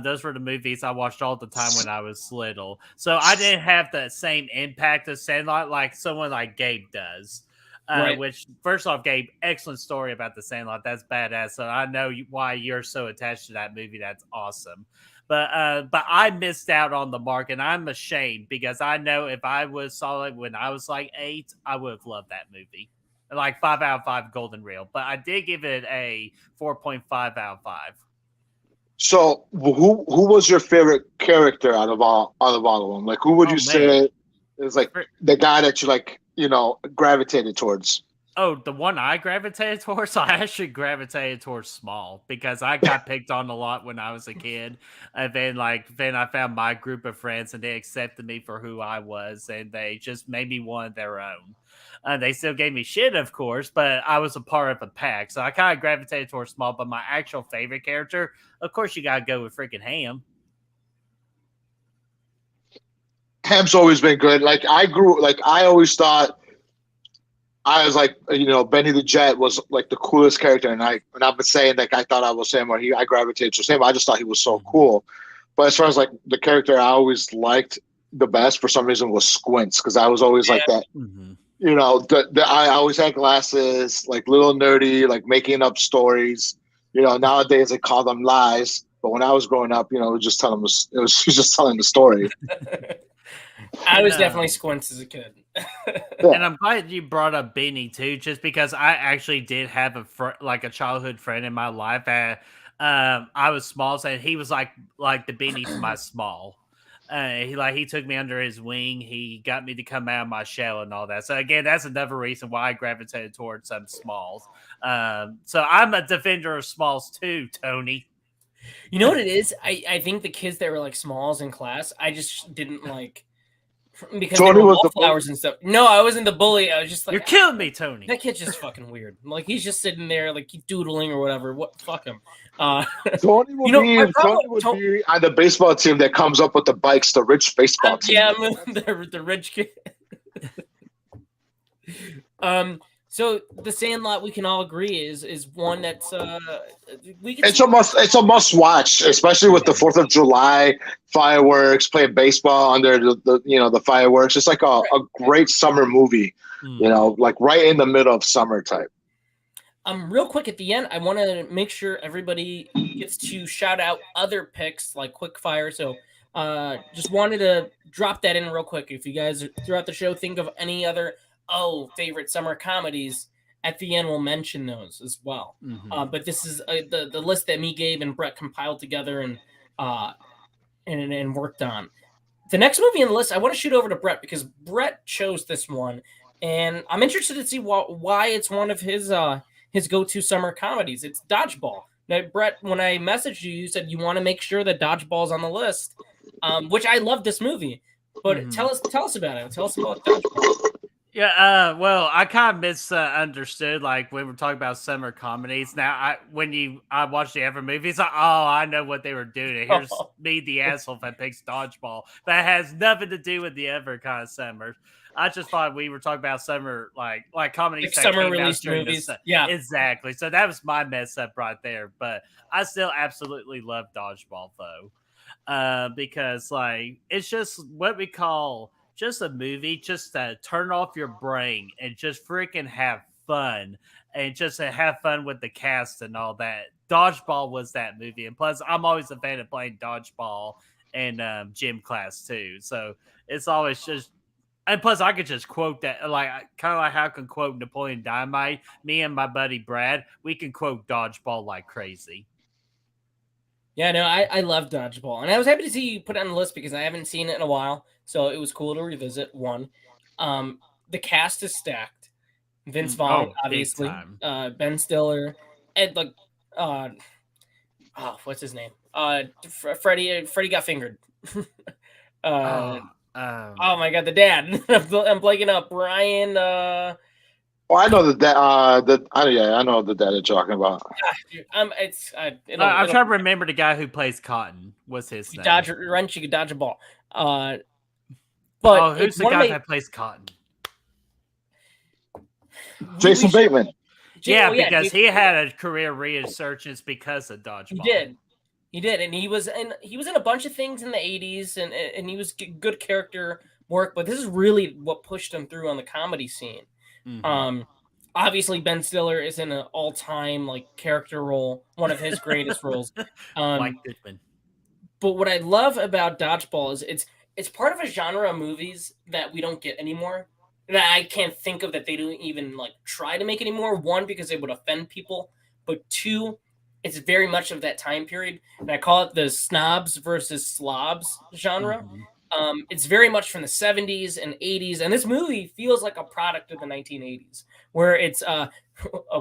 Those were the movies I watched all the time when I was little. So I didn't have the same impact of Sandlot like someone like Gabe does. Right. Which, first off, Gabe, excellent story about the Sandlot. That's badass. So I know why you're so attached to that movie. That's awesome. But I missed out on the mark, and I'm ashamed because I know if I saw it when I was like 8, I would have loved that movie. Like 5 out of 5 golden reel. But I did give it a 4.5 out of 5.
So who was your favorite character out of all of them? Like who would you say is like the guy that you like, gravitated towards?
Oh, the one I gravitated towards? I actually gravitated towards Small because I got picked on a lot when I was a kid. And then I found my group of friends and they accepted me for who I was and they just made me one of their own. They still gave me shit, of course, but I was a part of a pack. So I kind of gravitated towards Small, but my actual favorite character, of course, you got to go with freaking Ham.
Ham's always been good. Like I always thought I was like, Benny the Jet was like the coolest character. And I've been saying like, I thought I was him or I gravitated to him. I just thought he was so cool. But as far as like the character I always liked the best for some reason was Squints. Cause I was always like that. Mm-hmm. I always had glasses, like little nerdy, like making up stories. Nowadays they call them lies, but when I was growing up, it was just telling the story.
I was definitely Squints as a kid.
And I'm glad you brought up Benny too, just because I actually did have a childhood friend in my life that I was Small, and he was like the Benny to my Small. He took me under his wing. He got me to come out of my shell and all that. So again, that's another reason why I gravitated towards some Smalls. So I'm a defender of Smalls too, Tony.
You know what it is? I think the kids that were like Smalls in class, I just didn't like because Tony they were wallflowers and stuff. No, I wasn't the bully. I was just like,
you're killing me, Tony.
That kid's just fucking weird. Like he's just sitting there, like doodling or whatever. What? Fuck him.
Tony would be on the baseball team that comes up with the bikes, the rich baseball team.
Yeah, the rich kid. So the Sandlot, we can all agree, is one that's we can.
It's a must watch, especially with the 4th of July fireworks, playing baseball under the fireworks. It's like a great summer movie, like right in the middle of summer type.
Real quick at the end, I want to make sure everybody gets to shout out other picks like quick fire. So just wanted to drop that in real quick. If you guys throughout the show think of any other favorite summer comedies, at the end we'll mention those as well. But this is the list that me, Gabe, and Brett compiled together and worked on. The next movie on the list, I want to shoot over to Brett because Brett chose this one, and I'm interested to see why it's one of his go-to summer comedies. It's Dodgeball. Now, Brett, when I messaged you, you said you want to make sure that Dodgeball's on the list, which I love this movie. But tell us about it. Tell us about Dodgeball.
Yeah, well, I kind of misunderstood, like, when we're talking about summer comedies. Now, when I watched the ever movie, it's like, oh, I know what they were doing. Here's me, the asshole, that picks Dodgeball. That has nothing to do with the ever kind of summers. I just thought we were talking about summer, like comedies,
like summer released movies. Yeah,
exactly. So that was my mess up right there. But I still absolutely love Dodgeball, though, because like it's just what we call just a movie, just to turn off your brain and just freaking have fun, and just to have fun with the cast and all that. Dodgeball was that movie, and plus, I'm always a fan of playing dodgeball in gym class too. So it's always just. And plus, I could just quote that, like kind of like how I can quote Napoleon Dynamite. Me and my buddy Brad, we can quote Dodgeball like crazy.
Yeah, no, I love Dodgeball, and I was happy to see you put it on the list because I haven't seen it in a while, so it was cool to revisit. One, the cast is stacked. Vince Vaughn, obviously, Ben Stiller, Ed, like, what's his name? Freddie got fingered. Oh my god, the dad! I'm blanking up. Brian.
Oh, I know the dad. I know the dad you're talking about.
I'm
trying to remember the guy who plays Cotton. What's his name?
You could dodge a ball. But
who's the guy that plays Cotton?
Jason Bateman.
Because he had a career resurgence because of Dodgeball.
He did, and he was in a bunch of things in the 80s, and he was good character work. But this is really what pushed him through on the comedy scene. Obviously, Ben Stiller is in an all-time like character role, one of his greatest roles.
Mike Goodman.
But what I love about Dodgeball is it's part of a genre of movies that we don't get anymore. That I can't think of that they don't even like try to make anymore. One, because it would offend people, but two, it's very much of that time period, and I call it the snobs versus slobs genre. It's very much from the 70s and 80s, and this movie feels like a product of the 1980s, where it's a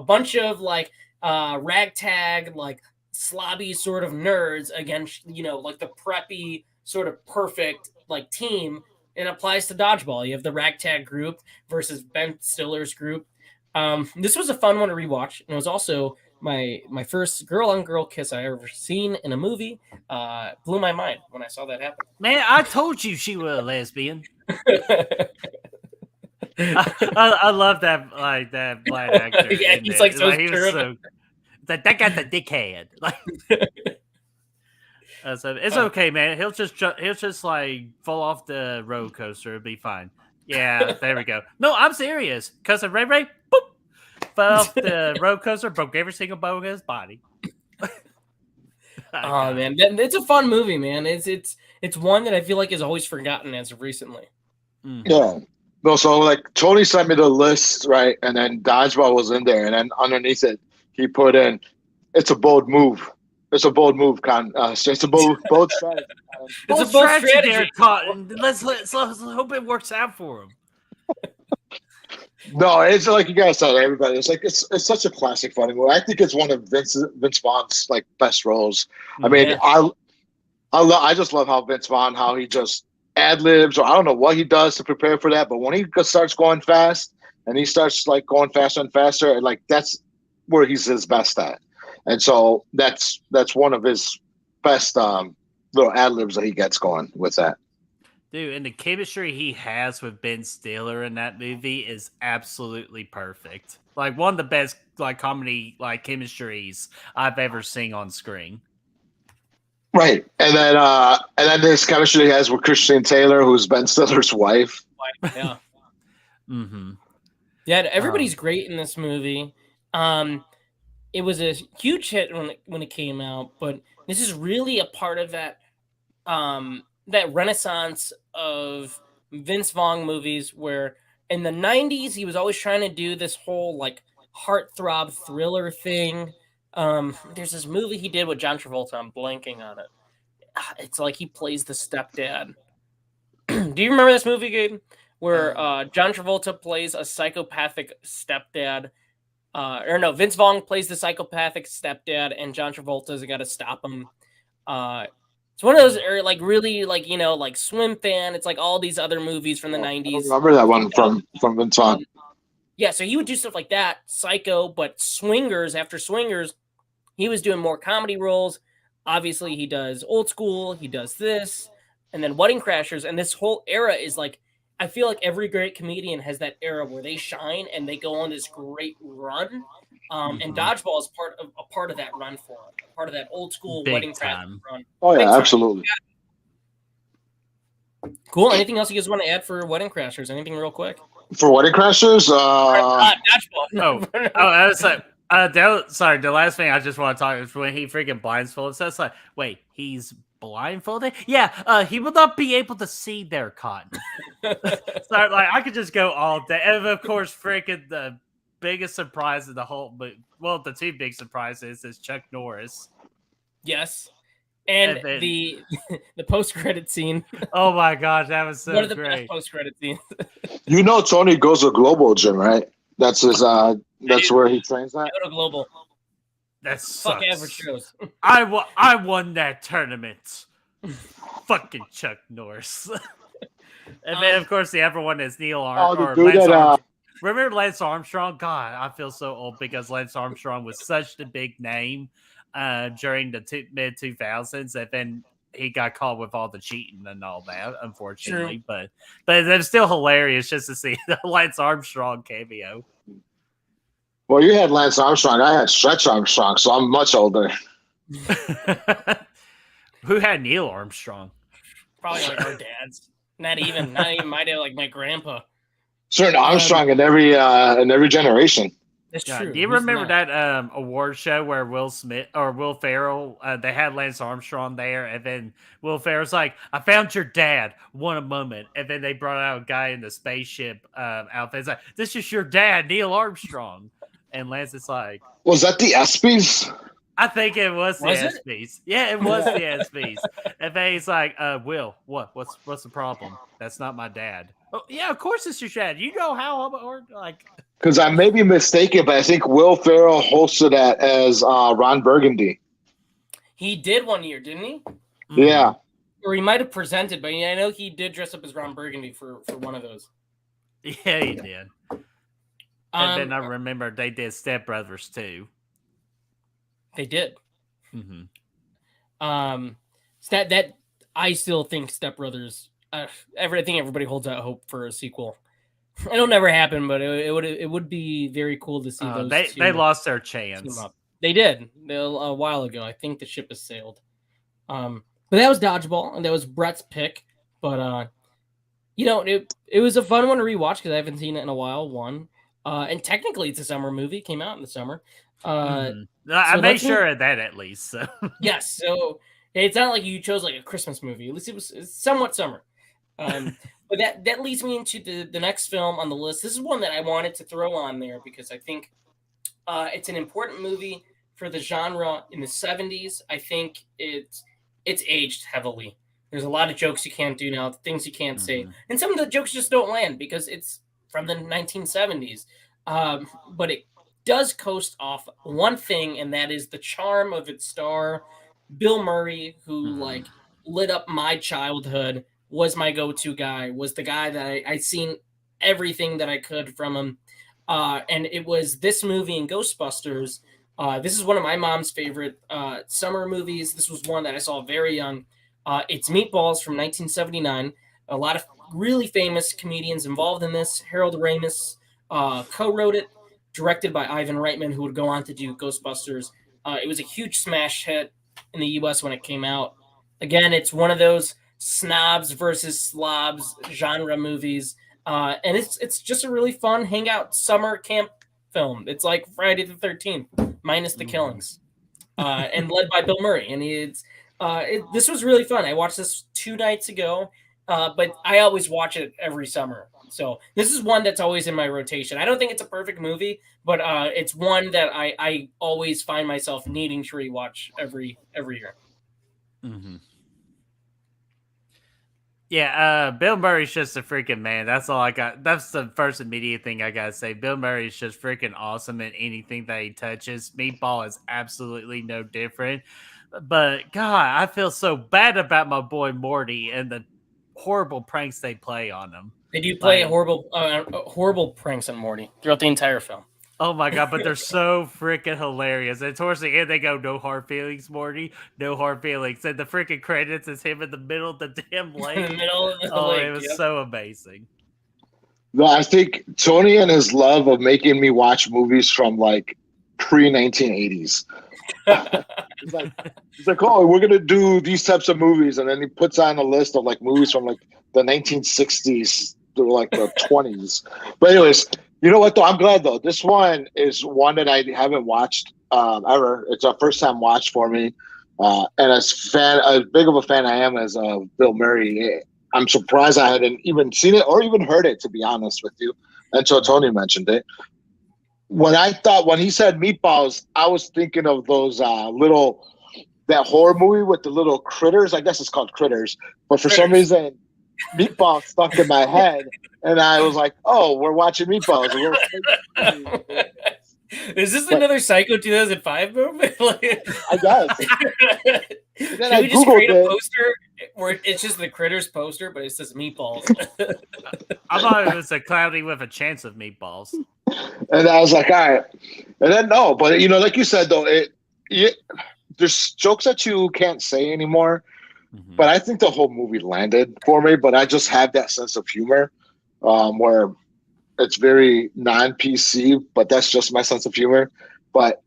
bunch of like ragtag, like slobby sort of nerds against, like the preppy sort of perfect like team. It applies to Dodgeball. You have the ragtag group versus Ben Stiller's group. This was a fun one to rewatch, and it was also my first girl-on-girl kiss I ever seen in a movie. Blew my mind when I saw that happen.
Man, I told you she was a lesbian. I love that, like that black actor.
Yeah, he's like so
that got the dickhead. Like, so it's okay, man. He'll just like fall off the roller coaster. It'll be fine. Yeah, there we go. No, I'm serious. Cousin Ray, boop. Fell off the roller coaster, broke every single bone in his body.
Oh man, it's a fun movie, man. It's one that I feel like is always forgotten as of recently.
Yeah. No, so like Tony sent me the list, right, and then Dodgeball was in there, and then underneath it he put in, "It's a bold move. It's a bold move, it's a bold strategy.
It's a bold strategy, Cotton. Let's hope it works out for him."
No, it's like you guys said, everybody. It's like it's such a classic funny movie. I think it's one of Vince Vaughn's like best roles. I mean, I just love how Vince Vaughn, how he just ad libs, or I don't know what he does to prepare for that, but when he starts going fast and he starts like going faster and faster, and like that's where he's his best at. And so that's one of his best little ad libs that he gets going with that.
Dude, and the chemistry he has with Ben Stiller in that movie is absolutely perfect. Like one of the best like comedy like chemistries I've ever seen on screen.
Right, and then this chemistry he has with Christian Taylor, who's Ben Stiller's wife.
Yeah.
Mm-hmm.
Yeah, everybody's great in this movie. It was a huge hit when it came out, but this is really a part of that that renaissance of Vince Vaughn movies where in the 90s he was always trying to do this whole like heartthrob thriller thing. There's this movie he did with John Travolta, I'm blanking on it. It's like he plays the stepdad. Do you remember this movie, Gabe? Where John Travolta plays a psychopathic stepdad. Or no, Vince Vaughn plays the psychopathic stepdad, and John Travolta's got to stop him. It's one of those, like really, like like Swim Fan. It's like all these other movies from the
I
'90s.
don't remember that one from Vince Vaughn.
Yeah, so he would do stuff like that, Psycho, but Swingers. After Swingers, he was doing more comedy roles. Obviously, he does Old School. He does this, and then Wedding Crashers. And this whole era is like, I feel like every great comedian has that era where they shine and they go on this great run. And Dodgeball is a part of that run for him, part of that Old School
Big
Wedding
time.
Crashers run.
Oh
Big
yeah,
time.
absolutely.
Cool. Anything else you guys want to add for Wedding Crashers? Anything real quick?
For Wedding Crashers,
Dodgeball.
Oh, I was like, sorry, the last thing I just want to talk is when he freaking blindfolds. So it's like, wait, he's blindfolded? Yeah, he will not be able to see their cotton. So like, I could just go all day, and of course, freaking the biggest surprise of the whole, well, the two big surprises is Chuck Norris.
Yes. And
then,
the post-credit scene.
Oh my gosh, that was so
one of the
great.
best post-credit scenes.
Tony goes to Global Gym, right? That's his. That's where he trains at.
Go to Global.
That sucks.
Fuck average shows.
I won that tournament. Fucking Chuck Norris. And then, of course, the other one is Neil Armstrong. Remember Lance Armstrong? God, I feel so old because Lance Armstrong was such a big name during the mid-2000s, and then he got caught with all the cheating and all that, unfortunately. True. But it's still hilarious just to see the Lance Armstrong cameo.
Well, you had Lance Armstrong. I had Stretch Armstrong, so I'm much older.
Who had Neil Armstrong?
Probably like our dads. Not even my dad, like my grandpa.
Certain Armstrong in every generation.
That's true.
Do you remember that award show where Will Smith or Will Ferrell, they had Lance Armstrong there, and then Will Ferrell's like, I found your dad, one a moment. And then they brought out a guy in the spaceship outfit. It's like, this is your dad, Neil Armstrong. And Lance is like,
was that the ESPYs?
I think it was the ESPYs. Yeah, it was the ESPYs. And then he's like, Will, what's the problem? That's not my dad. Oh, yeah, of course it's your dad. You know how hard, like.
Because I may be mistaken, but I think Will Ferrell hosted that as Ron Burgundy.
He did one year, didn't he?
Yeah.
Or he might have presented, but I know he did dress up as Ron Burgundy for one of those.
Yeah, he did. And then I remember they did Step Brothers too.
They did.
Mm-hmm.
That I still think Step Brothers. I think everybody holds out hope for a sequel. It'll never happen, but it would be very cool to see those.
They lost their chance.
They did a while ago. I think the ship has sailed. But that was Dodgeball, and that was Brett's pick. But it was a fun one to rewatch because I haven't seen it in a while. And technically, it's a summer movie. It came out in the summer.
I made sure of that at least. So.
Yes, so it's not like you chose like a Christmas movie. At least it's somewhat summer. But that leads me into the next film on the list. This is one that I wanted to throw on there because I think it's an important movie for the genre in the 70s. I think it's aged heavily. There's a lot of jokes you can't do now, things you can't say. And some of the jokes just don't land because it's from the 1970s. But it does coast off one thing, and that is the charm of its star, Bill Murray, who like lit up my childhood, was my go-to guy, was the guy that I'd seen everything that I could from him. And it was this movie and Ghostbusters. This is one of my mom's favorite summer movies. This was one that I saw very young. It's Meatballs from 1979. A lot of really famous comedians involved in this. Harold Ramis co-wrote it, directed by Ivan Reitman, who would go on to do Ghostbusters. It was a huge smash hit in the U.S. when it came out. Again, it's one of those snobs versus slobs genre movies, and it's just a really fun hangout summer camp film. It's like Friday the 13th minus the killings, and led by Bill Murray. And this was really fun. I watched this 2 nights ago, but I always watch it every summer. So this is one that's always in my rotation. I don't think it's a perfect movie, but it's one that I always find myself needing to rewatch every year.
Mm-hmm. Yeah, Bill Murray's just a freaking man. That's all I got. That's the first immediate thing I gotta say. Bill Murray's just freaking awesome in anything that he touches. Meatball is absolutely no different. But God, I feel so bad about my boy Morty and the horrible pranks they play on him.
They do play horrible pranks on Morty throughout the entire film.
Oh my God, but they're so freaking hilarious. And towards the end, they go, "No hard feelings, Morty. No hard feelings." And the freaking credits is him in the middle of the damn lake.
In the middle of the lake.
It was so amazing.
No, I think Tony and his love of making me watch movies from like pre-1980s. He's like, oh, we're gonna do these types of movies, and then he puts on a list of like movies from like the 1960s to like the 20s. But anyways, you know what though? I'm glad though. This one is one that I haven't watched ever. It's a first time watch for me. And as big of a fan I am as Bill Murray, I'm surprised I hadn't even seen it or even heard it, to be honest with you, until Tony mentioned it. When he said Meatballs, I was thinking of those that horror movie with the little critters. I guess it's called Critters, but for some reason, Meatballs stuck in my head, and I was like, "Oh, we're watching Meatballs."
Is this another Psycho 2005 movie?
I guess.
Should we just create a poster where it's just the Critters poster, but it says Meatballs?
I thought it was a Cloudy with a Chance of Meatballs.
And I was like, all right. And then no, but like you said though, there's jokes that you can't say anymore. Mm-hmm. But I think the whole movie landed for me. But I just have that sense of humor where it's very non-PC, but that's just my sense of humor. But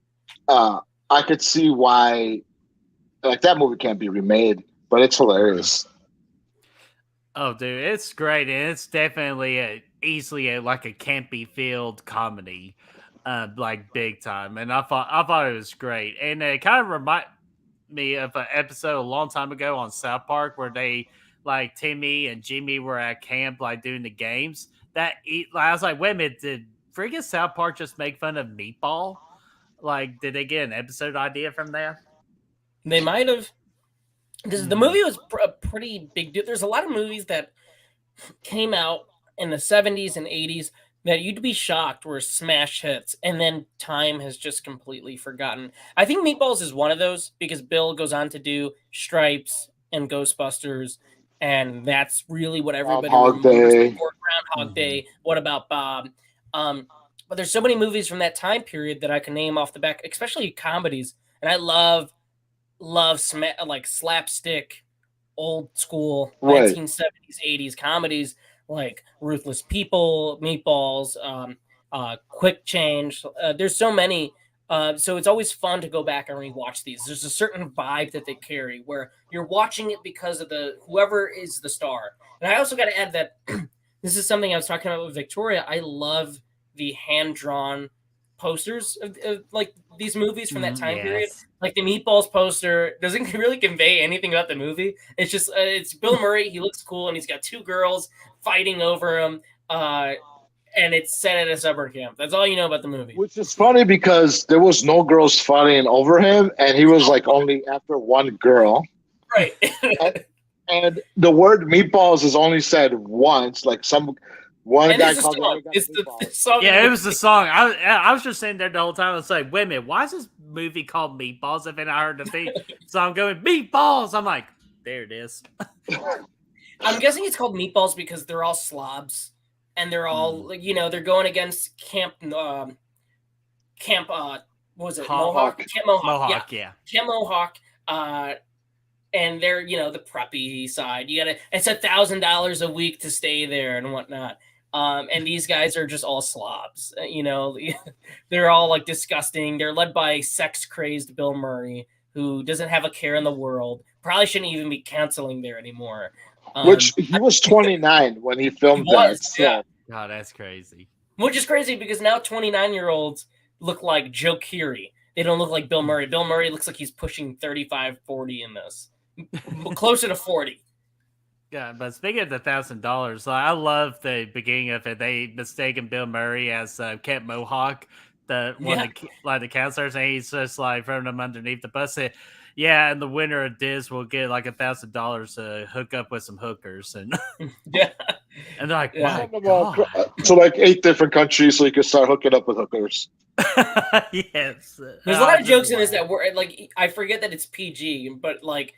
I could see why, like, that movie can't be remade, but it's hilarious.
Oh, dude, it's great, and it's definitely easily like a campy field comedy, like big time. And I thought it was great, and it kind of reminded me of an episode a long time ago on South Park where they, like, Timmy and Jimmy were at camp, like, doing the games. I was like, wait a minute, did friggin' South Park just make fun of Meatball? Like, did they get an episode idea from there?
They might have. Because the movie was a pretty big deal. There's a lot of movies that came out in the 70s and 80s that you'd be shocked were smash hits, and then time has just completely forgotten. I think Meatballs is one of those because Bill goes on to do Stripes and Ghostbusters, and that's really what everybody remembers. Groundhog Day. What about Bob? But there's so many movies from that time period that I can name off the back, especially comedies, and I love like slapstick, old school 1970s, 80s comedies like Ruthless People, Meatballs, Quick Change. There's so many. So it's always fun to go back and rewatch these. There's a certain vibe that they carry where you're watching it because of whoever is the star. And I also got to add that this is something I was talking about with Victoria. I love the hand-drawn posters of like these movies from that time period. Like the Meatballs poster doesn't really convey anything about the movie. It's just it's Bill Murray. He looks cool, and he's got 2 girls fighting over him. And it's set at a summer camp. That's all you know about the movie.
Which is funny because there was no girls fighting over him, and he was like only after one girl.
Right.
and the word Meatballs is only said once. Like one guy called
the song.
Yeah, it was the song. I was just sitting there the whole time. I was like, wait a minute, why is this movie called Meatballs? And then I heard the theme song going, Meatballs. I'm like, there it is.
I'm guessing it's called Meatballs because they're all slobs. And they're all, they're going against Camp, what was it?
Mohawk.
Camp Mohawk.
Mohawk, yeah.
Camp Mohawk. and they're, you know, the preppy side. It's $1,000 a week to stay there and whatnot. And these guys are just all slobs, you know. They're all like disgusting. They're led by sex crazed Bill Murray, who doesn't have a care in the world. Probably shouldn't even be counseling there anymore.
Which he was 29 when he filmed that. So.
Yeah.
God, that's crazy.
Which is crazy because now 29-year-olds look like Joe Keery. They don't look like Bill Murray. Bill Murray looks like he's pushing 35, 40 in this. Closer to 40.
Yeah, but speaking of the $1,000, I love the beginning of it. They mistaken Bill Murray as Kent Mohawk, the counselors, and he's just like throwing them underneath the bus. Said, yeah, and the winner of this will get like $1,000 to hook up with some hookers, and
yeah,
and they're like,
yeah.
wow,
so like 8 different countries, so you can start hooking up with hookers.
Yes,
there's a lot of jokes in this that were like, I forget that it's PG, but like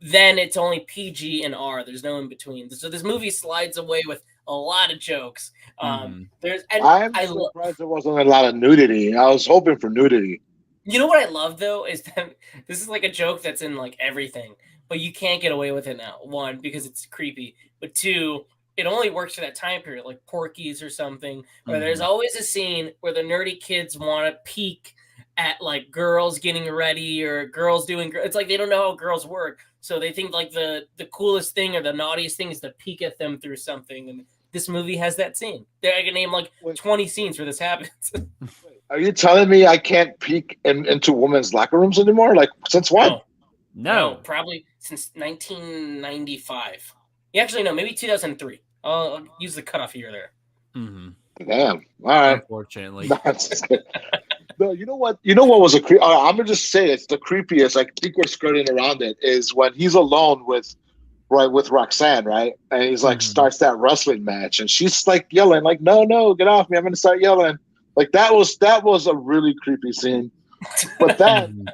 then it's only PG and R. There's no in between. So this movie slides away with a lot of jokes.
I'm surprised there wasn't a lot of nudity. I was hoping for nudity.
You know what I love though is that this is like a joke that's in like everything, but you can't get away with it now. One, because it's creepy, but two, it only works for that time period, like Porky's or something, where there's always a scene where the nerdy kids want to peek at like girls getting ready or girls doing. It's like they don't know how girls work, so they think like the coolest thing or the naughtiest thing is to peek at them through something. And this movie has that scene. I can name like 20 scenes where this happens.
Are you telling me I can't peek into women's locker rooms anymore? Like since when?
No, probably since 1995. Yeah, actually, no, maybe 2003. I'll use the cutoff year there.
Mm-hmm.
Damn. All right.
Unfortunately.
No, you know what? You know what was a creep? I'm gonna just say it's the creepiest. I think we're skirting around it. Is when he's alone with Roxanne, right? And he's like starts that wrestling match, and she's like yelling, like, "No, get off me! I'm gonna start yelling." Like that was a really creepy scene. But then,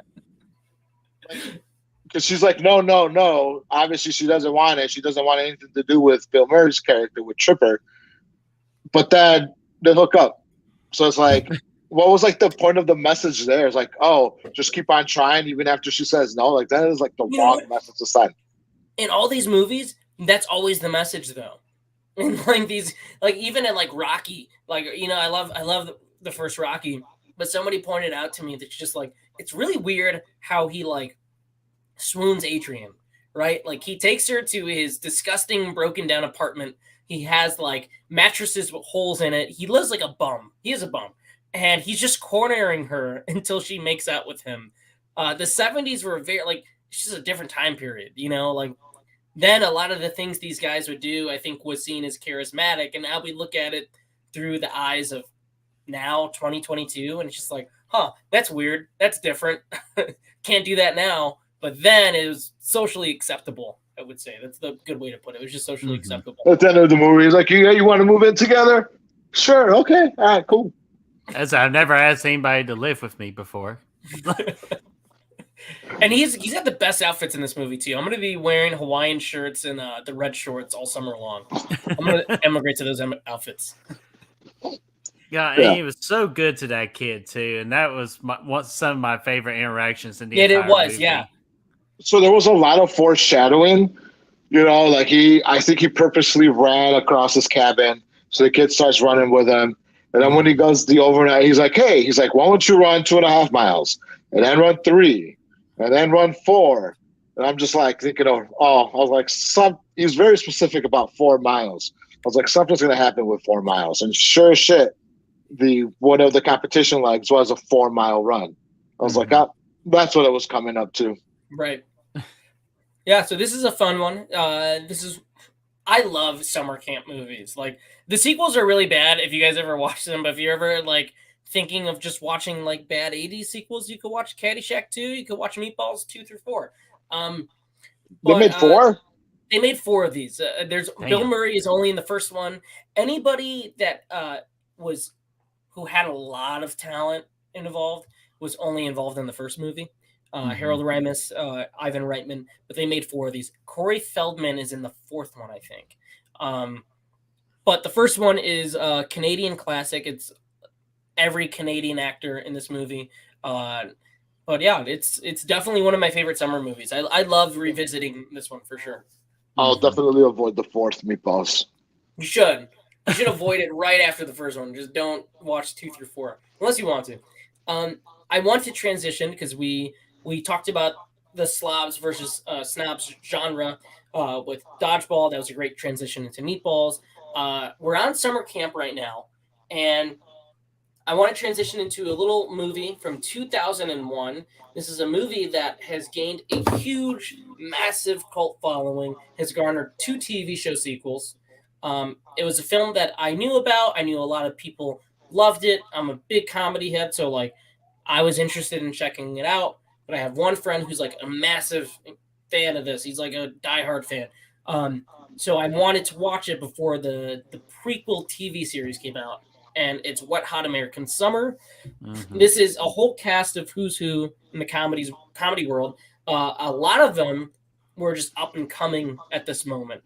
because she's like, no. Obviously, she doesn't want it. She doesn't want anything to do with Bill Murray's character, with Tripper. But then they hook up. So it's like, what was like the point of the message there? It's like, oh, just keep on trying even after she says no. Like that is like the wrong message to send.
In all these movies, that's always the message, though. And like these, like even in like Rocky, like, you know, I love the first Rocky, but somebody pointed out to me that just like it's really weird how he like swoons Adrian, right? Like he takes her to his disgusting broken down apartment. He has like mattresses with holes in it. He lives like a bum. He is a bum. And he's just cornering her until she makes out with him. The 70s were very like, it's just a different time period, you know, like then a lot of the things these guys would do, I think was seen as charismatic. And now we look at it through the eyes of now 2022. And it's just like, huh, that's weird. That's different. Can't do that now. But then it was socially acceptable, I would say. That's the good way to put it. It was just socially acceptable.
At the end of the movie, he's like, you want to move in together? Sure. Okay. All right, cool.
As I've never asked anybody to live with me before.
And he's got the best outfits in this movie, too. I'm going to be wearing Hawaiian shirts and the red shorts all summer long. I'm going to emigrate to those outfits.
Yeah, and he was so good to that kid, too. And that was some of my favorite interactions in the entire movie.
Yeah.
So there was a lot of foreshadowing, you know, like I think he purposely ran across his cabin. So the kid starts running with him. And then when he goes the overnight, he's like, why don't you run 2.5 miles and then run 3 and then run 4? And I'm just like thinking I was like, he's very specific about 4 miles. I was like, something's going to happen with 4 miles. And sure as shit, one of the competition legs was a 4-mile run. I was like, that's what it was coming up to.
Right. Yeah, so this is a fun one. I love summer camp movies. Like the sequels are really bad if you guys ever watch them, but if you're ever like thinking of just watching like bad 80s sequels, you could watch Caddyshack 2, you could watch Meatballs 2 through 4.
They made 4?
They made 4 of these. Bill Murray is only in the first one. Anybody that who had a lot of talent involved was only involved in the first movie. Harold Ramis, Ivan Reitman, but they made 4 of these. Corey Feldman is in the 4th one, I think. But the first one is a Canadian classic. It's every Canadian actor in this movie. But yeah, it's definitely one of my favorite summer movies. I love revisiting this one for sure.
I'll definitely avoid the fourth Meatballs.
You should. You should avoid it right after the first one. Just don't watch 2 through 4 unless you want to. I want to transition because we talked about the slobs versus snobs genre with dodgeball. That was a great transition into meatballs. We're on summer camp right now, and I want to transition into a little movie from 2001. This is a movie that has gained a huge, massive cult following, has garnered 2 TV show sequels. It was a film that I knew about. I knew a lot of people loved it. I'm a big comedy head, so like I was interested in checking it out. But I have one friend who's like a massive fan of this. He's like a diehard fan. So I wanted to watch it before the prequel TV series came out, and it's Wet Hot American Summer. This is a whole cast of who's who in the comedy world. A lot of them were just up and coming at this moment.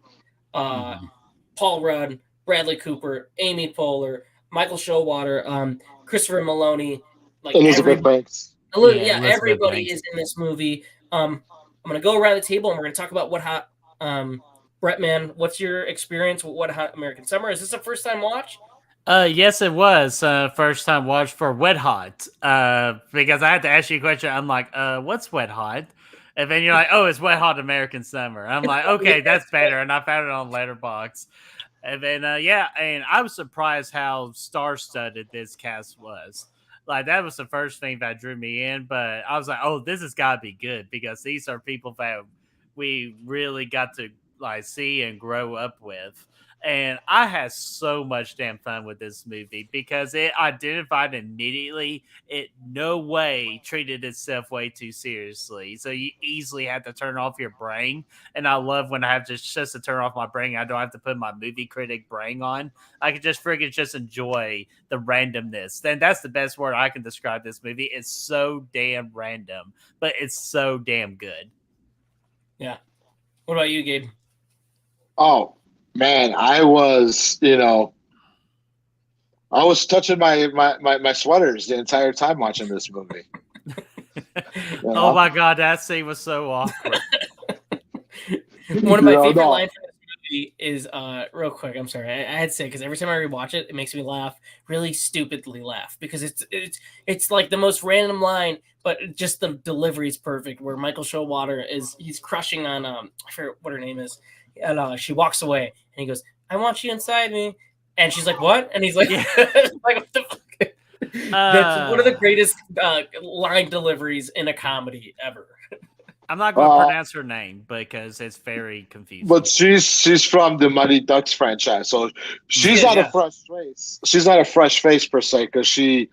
Paul Rudd, Bradley Cooper, Amy Poehler, Michael Showalter, Christopher Maloney, like
Elizabeth Banks.
everybody is in this movie. I'm gonna go around the table and we're gonna talk about What Hot. Brett, man, what's your experience with Wet Hot American Summer? Is this a first time watch?
Yes, it was first time watch for Wet Hot. Because I had to ask you a question. I'm like, what's Wet Hot? And then you're like, oh, it's Wet Hot American Summer. I'm like, okay, that's better. And I found it on Letterboxd. And then and I was surprised how star-studded this cast was. Like that was the first thing that drew me in. But I was like, oh, this has got to be good because these are people that we really got to like see and grow up with. And I had so much damn fun with this movie because it identified immediately. It no way treated itself way too seriously. So you easily have to turn off your brain. And I love when I have just to turn off my brain. I don't have to put my movie critic brain on. I can just friggin' just enjoy the randomness. Then that's the best word I can describe this movie. It's so damn random, but it's so damn good.
Yeah. What about you, Gabe?
Oh, man, I was touching my sweaters the entire time watching this movie.
Oh my god, that scene was so awkward.
One of my favorite lines from this movie is real quick. I'm sorry, I had to say because every time I rewatch it, it makes me laugh, really stupidly laugh because it's like the most random line, but just the delivery is perfect. Where Michael Showalter he's crushing on I forget what her name is. And she walks away, and he goes, "I want you inside me," and she's like, "What?" And he's like, "Like what the fuck?" That's one of the greatest line deliveries in a comedy ever.
I'm not going to pronounce her name because it's very confusing.
But she's from the Mighty Ducks franchise, so she's not a fresh face. She's not a fresh face per se because she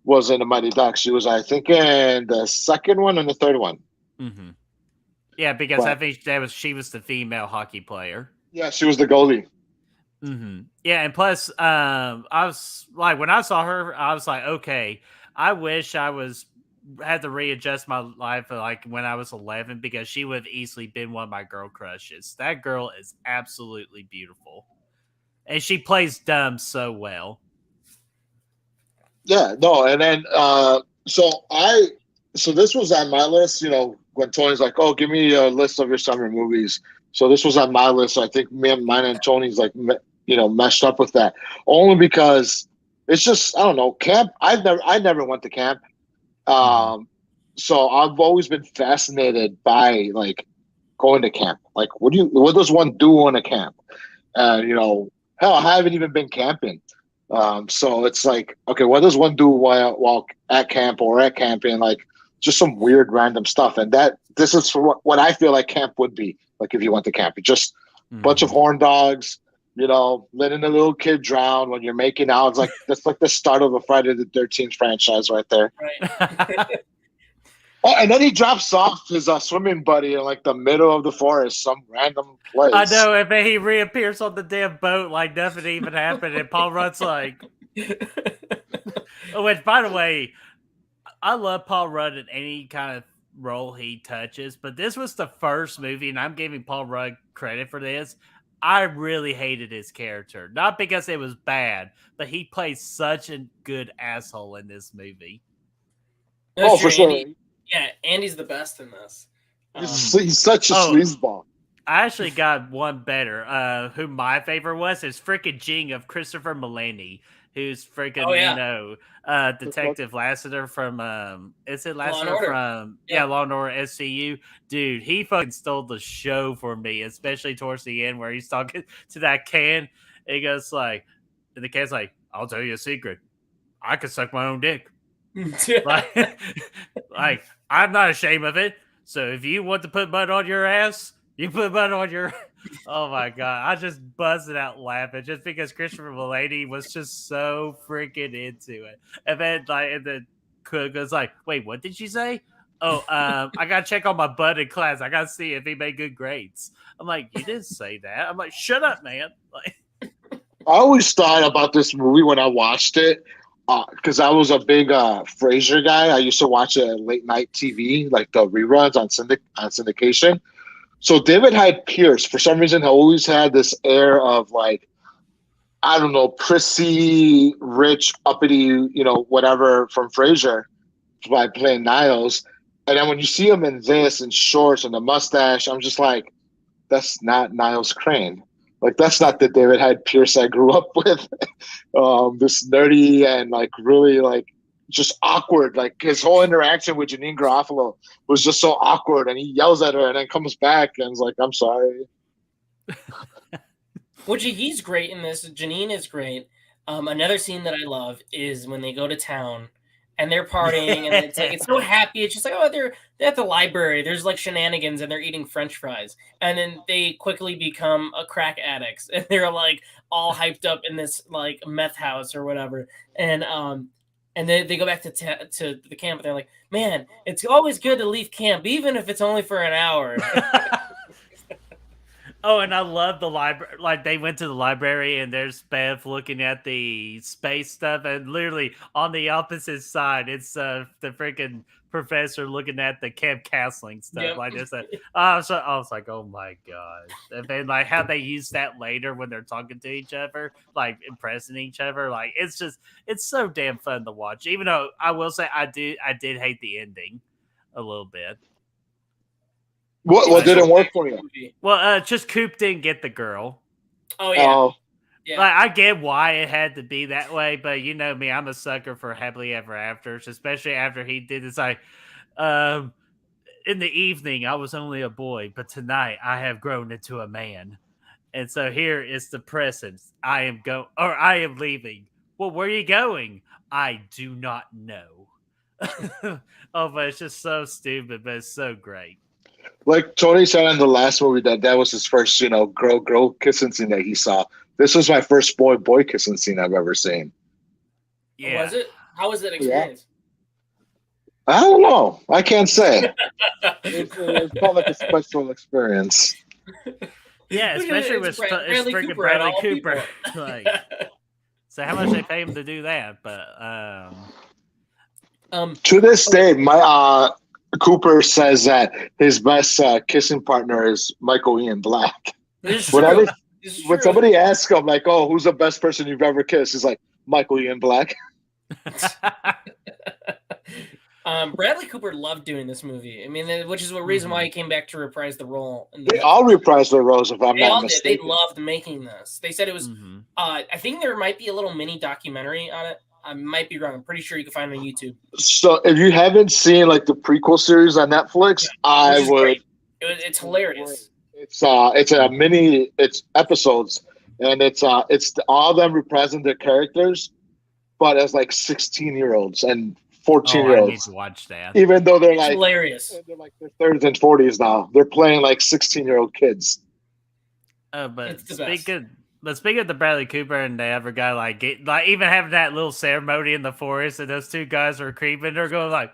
was in the Mighty Ducks. She was, I think, in the second one and the third one.
Mm-hmm. Yeah, because I think she was the female hockey player.
Yeah, she was the goalie.
Mm-hmm. Yeah, and plus, I was like, when I saw her, I was like, okay, I wish I had to readjust my life like when I was 11 because she would have easily been one of my girl crushes. That girl is absolutely beautiful, and she plays dumb so well.
Yeah, no, and then so this was on my list. When Tony's like, "Oh, give me a list of your summer movies." So this was on my list. So I think mine and Tony's like, meshed up with that only because it's just I don't know camp. I never went to camp, so I've always been fascinated by like going to camp. Like, what does one do on a camp? Hell, I haven't even been camping. So it's like, okay, what does one do while at camp or at camping? Like, just some weird random stuff. And this is what I feel like camp would be like if you went to camp. It's just a bunch of horn dogs, letting a little kid drown when you're making out. It's like that's like the start of a Friday the 13th franchise right there.
Right.
Oh, and then he drops off his swimming buddy in like the middle of the forest, some random place.
I know, and then he reappears on the damn boat like nothing even happened, and Paul Rudd's like... Which, by the way, I love Paul Rudd in any kind of role he touches, but this was the first movie, and I'm giving Paul Rudd credit for this. I really hated his character. Not because it was bad, but he plays such a good asshole in this movie.
For sure.
Yeah, Andy's the best in this.
He's such a sleazeball.
I actually got one better. Who my favorite was is freaking Jing of Christopher Mulaney, who's freaking Detective Lassiter from is it Lassiter from Law and Order SCU? Dude, he fucking stole the show for me, especially towards the end where he's talking to that can. And he goes like, and the can's like, "I'll tell you a secret. I could suck my own dick." like I'm not ashamed of it. So if you want to put mud on your ass, you put mud on your. Oh my god! I just buzzed out laughing just because Christopher Mulaney was just so freaking into it. And then the cook was like, "Wait, what did she say?" Oh, I gotta check on my bud in class. I gotta see if he made good grades. I'm like, you didn't say that. I'm like, shut up, man. Like,
I always thought about this movie when I watched it. Because I was a big Frasier guy. I used to watch it late night TV, like the reruns on syndication. So David Hyde Pierce, for some reason, always had this air of like, I don't know, prissy, rich, uppity, whatever from Frasier by playing Niles. And then when you see him in this and shorts and the mustache, I'm just like, that's not Niles Crane. Like, that's not the David Hyde Pierce I grew up with. This nerdy and like really like just awkward. Like his whole interaction with Janine Garofalo was just so awkward, and he yells at her and then comes back and is like, "I'm sorry."
Well, he's great in this. Janine is great. Another scene that I love is when they go to town and they're partying, and it's so happy. It's just like, oh, they're at the library. There's like shenanigans, and they're eating French fries, and then they quickly become a crack addicts, and they're like all hyped up in this like meth house or whatever, and then they go back to the camp, and they're like, man, it's always good to leave camp, even if it's only for an hour.
Oh, and I love the library. Like, they went to the library, and there's Bev looking at the space stuff, and literally on the opposite side, it's the freaking professor looking at the Camp Castling stuff. Yep. Like this. So I was like, oh my god! And then like how they use that later when they're talking to each other, like impressing each other. Like it's so damn fun to watch. Even though I will say I did hate the ending a little bit.
What didn't work for you?
Well, just Coop didn't get the girl.
Oh yeah.
Yeah. Like, I get why it had to be that way, but you know me, I'm a sucker for happily ever afters, especially after he did this. Like, in the evening, I was only a boy, but tonight I have grown into a man, and so here is the present. I am leaving. Well, where are you going? I do not know. Oh, but it's just so stupid, but it's so great.
Like Tony said in the last movie that was his first, girl kissing scene that he saw. This was my first boy kissing scene I've ever seen.
Yeah. Was it? How was that experience?
Yeah. I don't know. I can't say. It felt like a special experience.
Yeah, especially with freaking Bradley Cooper. Like, so how much they pay him to do that? But
to this day, my Cooper says that his best kissing partner is Michael Ian Black. When somebody asks him, like, "Oh, who's the best person you've ever kissed?" He's like, "Michael Ian Black."
Bradley Cooper loved doing this movie. I mean, which is the reason why he came back to reprise the role.
They all reprised their roles, if I'm not mistaken.
They loved making this. They said it was. I think there might be a little mini documentary on it. I might be wrong. I'm pretty sure you can find it on YouTube.
So if you haven't seen like the prequel series on Netflix, I would.
It's hilarious.
It's a mini. It's episodes, and it's all of them reprising their characters, but as like 16-year-olds and 14-year-olds.
I need to watch that.
Even though they're
like hilarious.
They're like their 30s and 40s now. They're playing like 16-year-old kids.
But speaking of the Bradley Cooper and the other guy, like even having that little ceremony in the forest, and those two guys are creeping, they're going like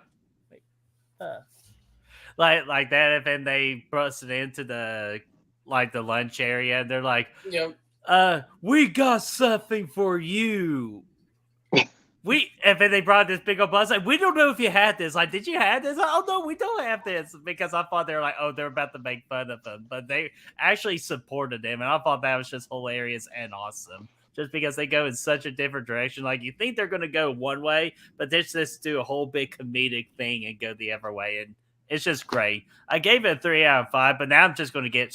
that, and then they busted into the lunch area, and they're like, we got something for you. And then they brought this big old bus. Like, we don't know if you had this. Like, did you have this? Oh no, we don't have this, because I thought they were like, oh, they're about to make fun of them, but they actually supported him, and I thought that was just hilarious and awesome. just because they go in such a different direction. Like you think they're going to go one way, but they just do a whole big comedic thing and go the other way, and it's just great. I gave it a 3 out of 5, but now I'm just going to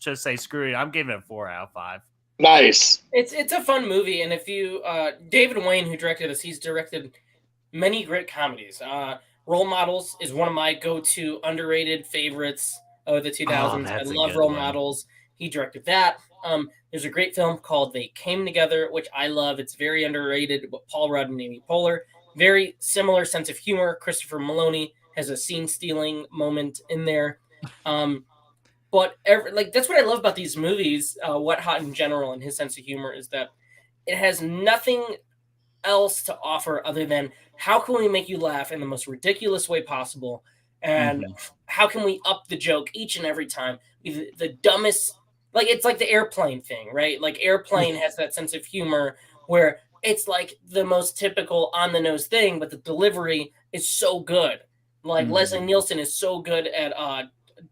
just say screw it. I'm giving it a 4 out of 5.
Nice.
It's a fun movie, and if you David Wayne, who directed this, he's directed many great comedies. Role Models is one of my go-to underrated favorites of the 2000s. I
That's a
love
good
Role
one.
Models. He directed that. There's a great film called They Came Together, which I love. It's very underrated. But Paul Rudd and Amy Poehler, very similar sense of humor. Christopher Maloney has a scene-stealing moment in there. But that's what I love about these movies. Wet Hot in general, and his sense of humor is that it has nothing else to offer other than how can we make you laugh in the most ridiculous way possible, and how can we up the joke each and every time. The dumbest, like it's like the Airplane thing, right? Like Airplane has that sense of humor where it's like the most typical on the nose thing, but the delivery is so good. Like Leslie Nielsen is so good at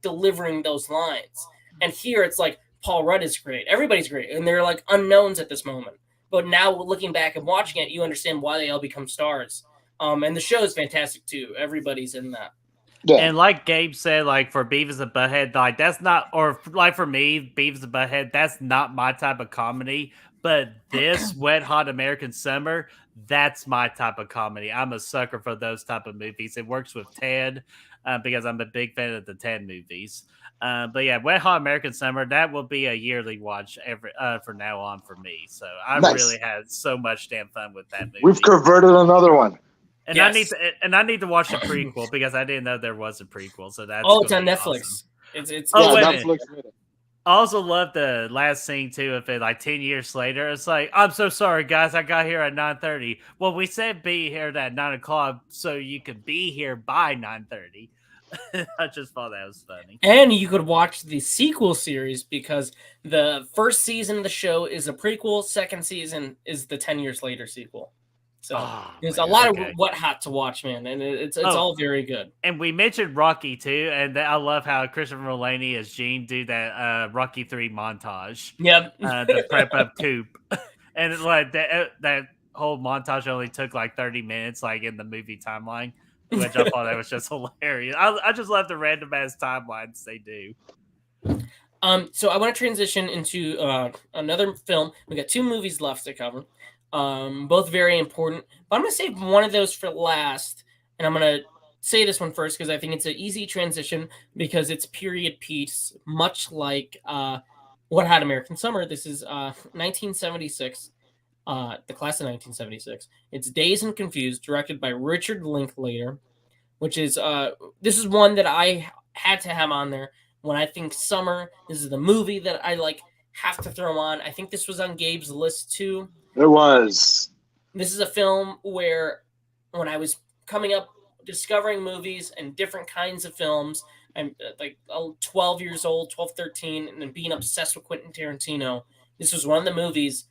delivering those lines, and here it's like Paul Rudd is great, everybody's great, and they're like unknowns at this moment. But now looking back and watching it, you understand why they all become stars. And the show is fantastic too. Everybody's in that.
Yeah. And like Gabe said, like for Beavis and Butthead, like that's not, or like for me, Beavis and Butthead, that's not my type of comedy. But this Wet Hot American Summer, that's my type of comedy. I'm a sucker for those type of movies. It works with Ted because I'm a big fan of the Ted movies. But yeah, Wet Hot American Summer, that will be a yearly watch every from now on for me. So I really had so much damn fun with that movie.
We've converted another one.
And yes. I need to watch the prequel because I didn't know there was a prequel. So that's
it's on Netflix.
Awesome.
It's
Netflix.
I also love the last scene too. If it like 10 years later, it's like, I'm so sorry, guys. I got here at 9:30. Well, we said be here at 9:00 so you could be here by 9:30. I just thought that was funny.
And you could watch the sequel series because the first season of the show is a prequel. Second season is the 10 years later sequel. So there's a lot of Wet Hot to watch, man, and it's all very good.
And we mentioned Rocky too, and I love how Christopher Mulaney as Gene do that Rocky 3 montage.
Yep,
the prep up Coop, and like that whole montage only took like 30 minutes, like in the movie timeline, which I thought that was just hilarious. I just love the random ass timelines they do.
So I want to transition into another film. We got 2 movies left to cover. Both very important, but I'm going to save one of those for last, and I'm going to say this one first because I think it's an easy transition because it's period piece, much like What Hot American Summer. This is 1976, the class of 1976. It's Dazed and Confused, directed by Richard Linklater, which is this is one that I had to have on there when I think summer. This is the movie that I have to throw on. I think this was on Gabe's list too.
It was.
This is a film where when I was coming up, discovering movies and different kinds of films, I'm like 12 years old, 12, 13, and being obsessed with Quentin Tarantino. This was one of the movies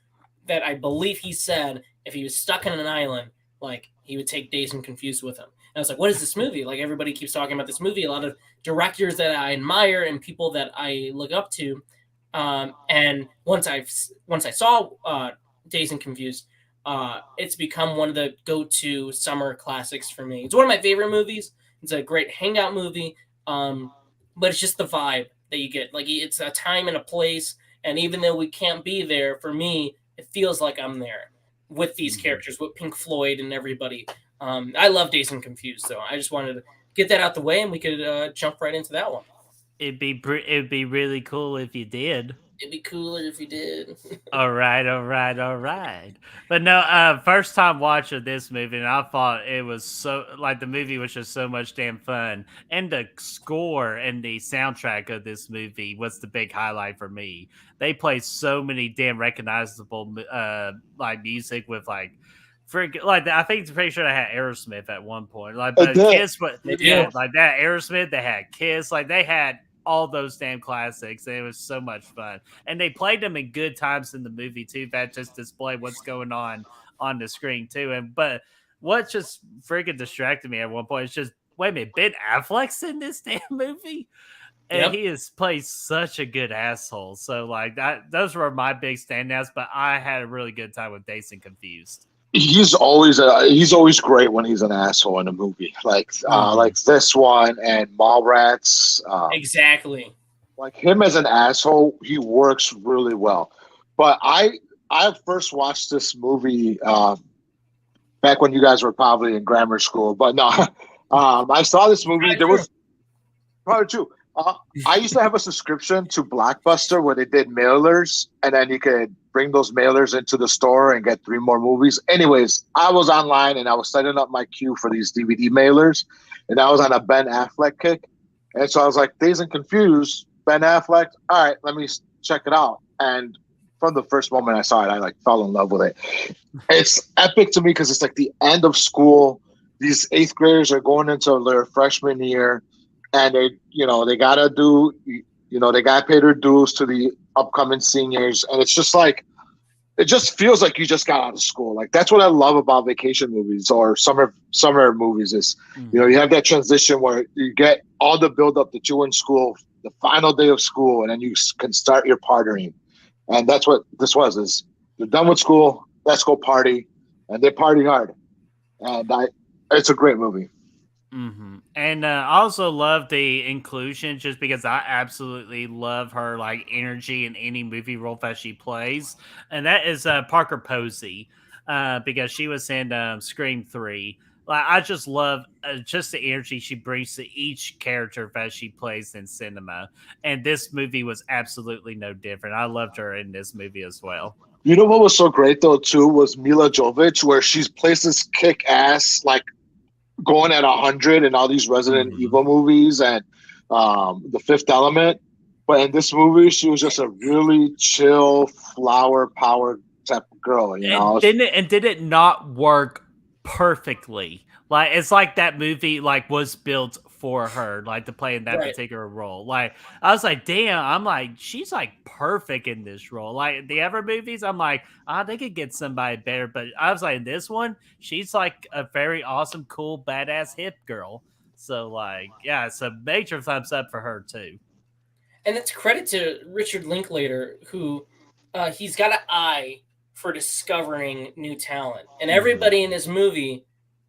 that I believe he said if he was stuck on an island, like he would take Dazed and Confused with him. And I was like, what is this movie? Like everybody keeps talking about this movie. A lot of directors that I admire and people that I look up to. And once I saw Dazed and Confused, it's become one of the go-to summer classics for me. It's one of my favorite movies. It's a great hangout movie, but it's just the vibe that you get. Like it's a time and a place, and even though we can't be there, for me, it feels like I'm there with these characters, with Pink Floyd and everybody. I love Dazed and Confused, so I just wanted to get that out the way, and we could jump right into that one.
It'd be really cool if you did.
It'd be cooler if you did.
All right. But no, first time watching this movie, and I thought it was so, like, the movie was just so much damn fun. And the score and the soundtrack of this movie was the big highlight for me. They played so many damn recognizable, like, music with, like, I think it's pretty sure they had Aerosmith at one point. Like, but Kiss, but yeah, like that Aerosmith, they had Kiss, like they had all those damn classics. And it was so much fun, and they played them in good times in the movie too. That just display what's going on the screen too. And but what just freaking distracted me at one point is just, wait a minute, Ben Affleck's in this damn movie. And he has played such a good asshole. So like those were my big standouts. But I had a really good time with Dazed and Confused.
He's always great when he's an asshole in a movie, like this one and Mallrats.
Exactly.
Like him as an asshole, he works really well. But I first watched this movie back when you guys were probably in grammar school. But no, I saw this movie. There was probably true. I used to have a subscription to Blockbuster where they did mailers, and then you could bring those mailers into the store and get 3 more movies. Anyways, I was online and I was setting up my queue for these DVD mailers, and I was on a Ben Affleck kick. And so I was like, Dazed and Confused, Ben Affleck. All right, let me check it out. And from the first moment I saw it, I like fell in love with it. It's epic to me because it's like the end of school. These 8th graders are going into their freshman year, and they gotta pay their dues to the upcoming seniors, and it's just like it just feels like you just got out of school. Like that's what I love about vacation movies or summer movies is you have that transition where you get all the build up that you were in school, the final day of school, and then you can start your partying. And that's what this was, is they're done with school, let's go party. And they party hard. And it's a great movie.
Mm-hmm. And I also love the inclusion just because I absolutely love her like energy in any movie role that she plays. And that is Parker Posey because she was in Scream 3. Like I just love just the energy she brings to each character that she plays in cinema. And this movie was absolutely no different. I loved her in this movie as well.
You know what was so great though too was Mila Jovovich, where she's plays this kick ass like going at 100 in all these Resident Evil movies and The Fifth Element. But in this movie, she was just a really chill, flower power type of girl, you know?
And did it not work perfectly? Like, it's like that movie like was built for her, like to play in that particular role. Like, I was like, damn, I'm like, she's like perfect in this role. Like the other movies, I'm like, they could get somebody better. But I was like, this one, she's like a very awesome, cool, badass hip girl. So like, yeah, it's a major thumbs up for her too.
And it's credit to Richard Linklater, who he's got an eye for discovering new talent. And everybody in this movie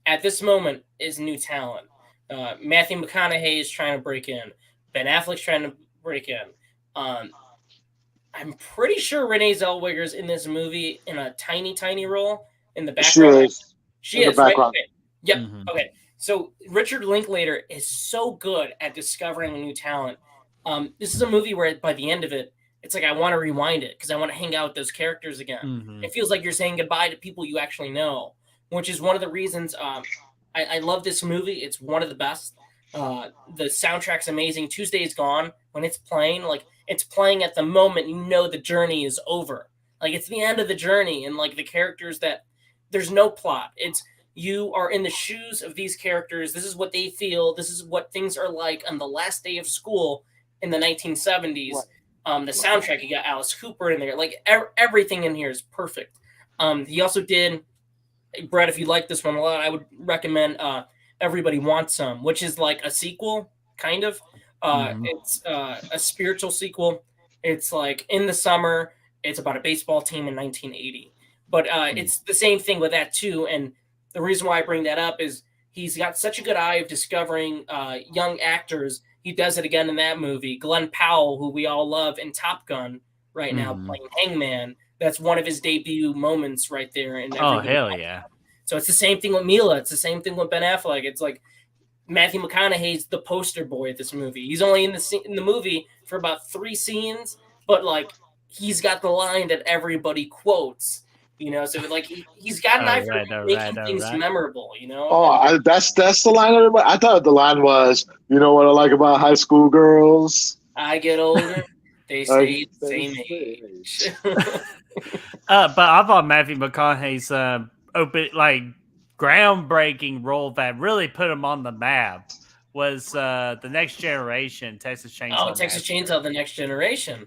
at this moment is new talent. Matthew McConaughey is trying to break in. Ben Affleck's trying to break in. I'm pretty sure Renee Zellweger's in this movie in a tiny, tiny role in the background. She is, right? Okay. Yep. Mm-hmm. Okay. So Richard Linklater is so good at discovering new talent. This is a movie where by the end of it, it's like I want to rewind it because I want to hang out with those characters again. Mm-hmm. It feels like you're saying goodbye to people you actually know, which is one of the reasons I love this movie. It's one of the best. The soundtrack's amazing. Tuesday's Gone, when it's playing, like it's playing at the moment you know the journey is over. Like it's the end of the journey, and like the characters that there's no plot. It's you are in the shoes of these characters. This is what they feel. This is what things are like on the last day of school in the 1970s. Right. The soundtrack, you got Alice Cooper in there. Like everything in here is perfect. He also did. Brett, if you like this one a lot, I would recommend Everybody Wants Some, which is like a sequel, kind of. It's a spiritual sequel. It's like in the summer. It's about a baseball team in 1980. But it's the same thing with that, too. And the reason why I bring that up is he's got such a good eye of discovering young actors. He does it again in that movie. Glenn Powell, who we all love in Top Gun right now, playing Hangman. That's one of his debut moments right there. And
hell yeah.
So it's the same thing with Mila. It's the same thing with Ben Affleck. It's like Matthew McConaughey's the poster boy at this movie. He's only in the movie for about 3 scenes, but like he's got the line that everybody quotes. You know, so like he's got an eye for making things memorable. You know.
That's the line. Everybody. I thought the line was, you know what I like about high school girls?
I get older. They stay the same age.
But I thought Matthew McConaughey's groundbreaking role that really put him on the map was The Next Generation, Texas Chainsaw.
Texas Chainsaw, The Next Generation.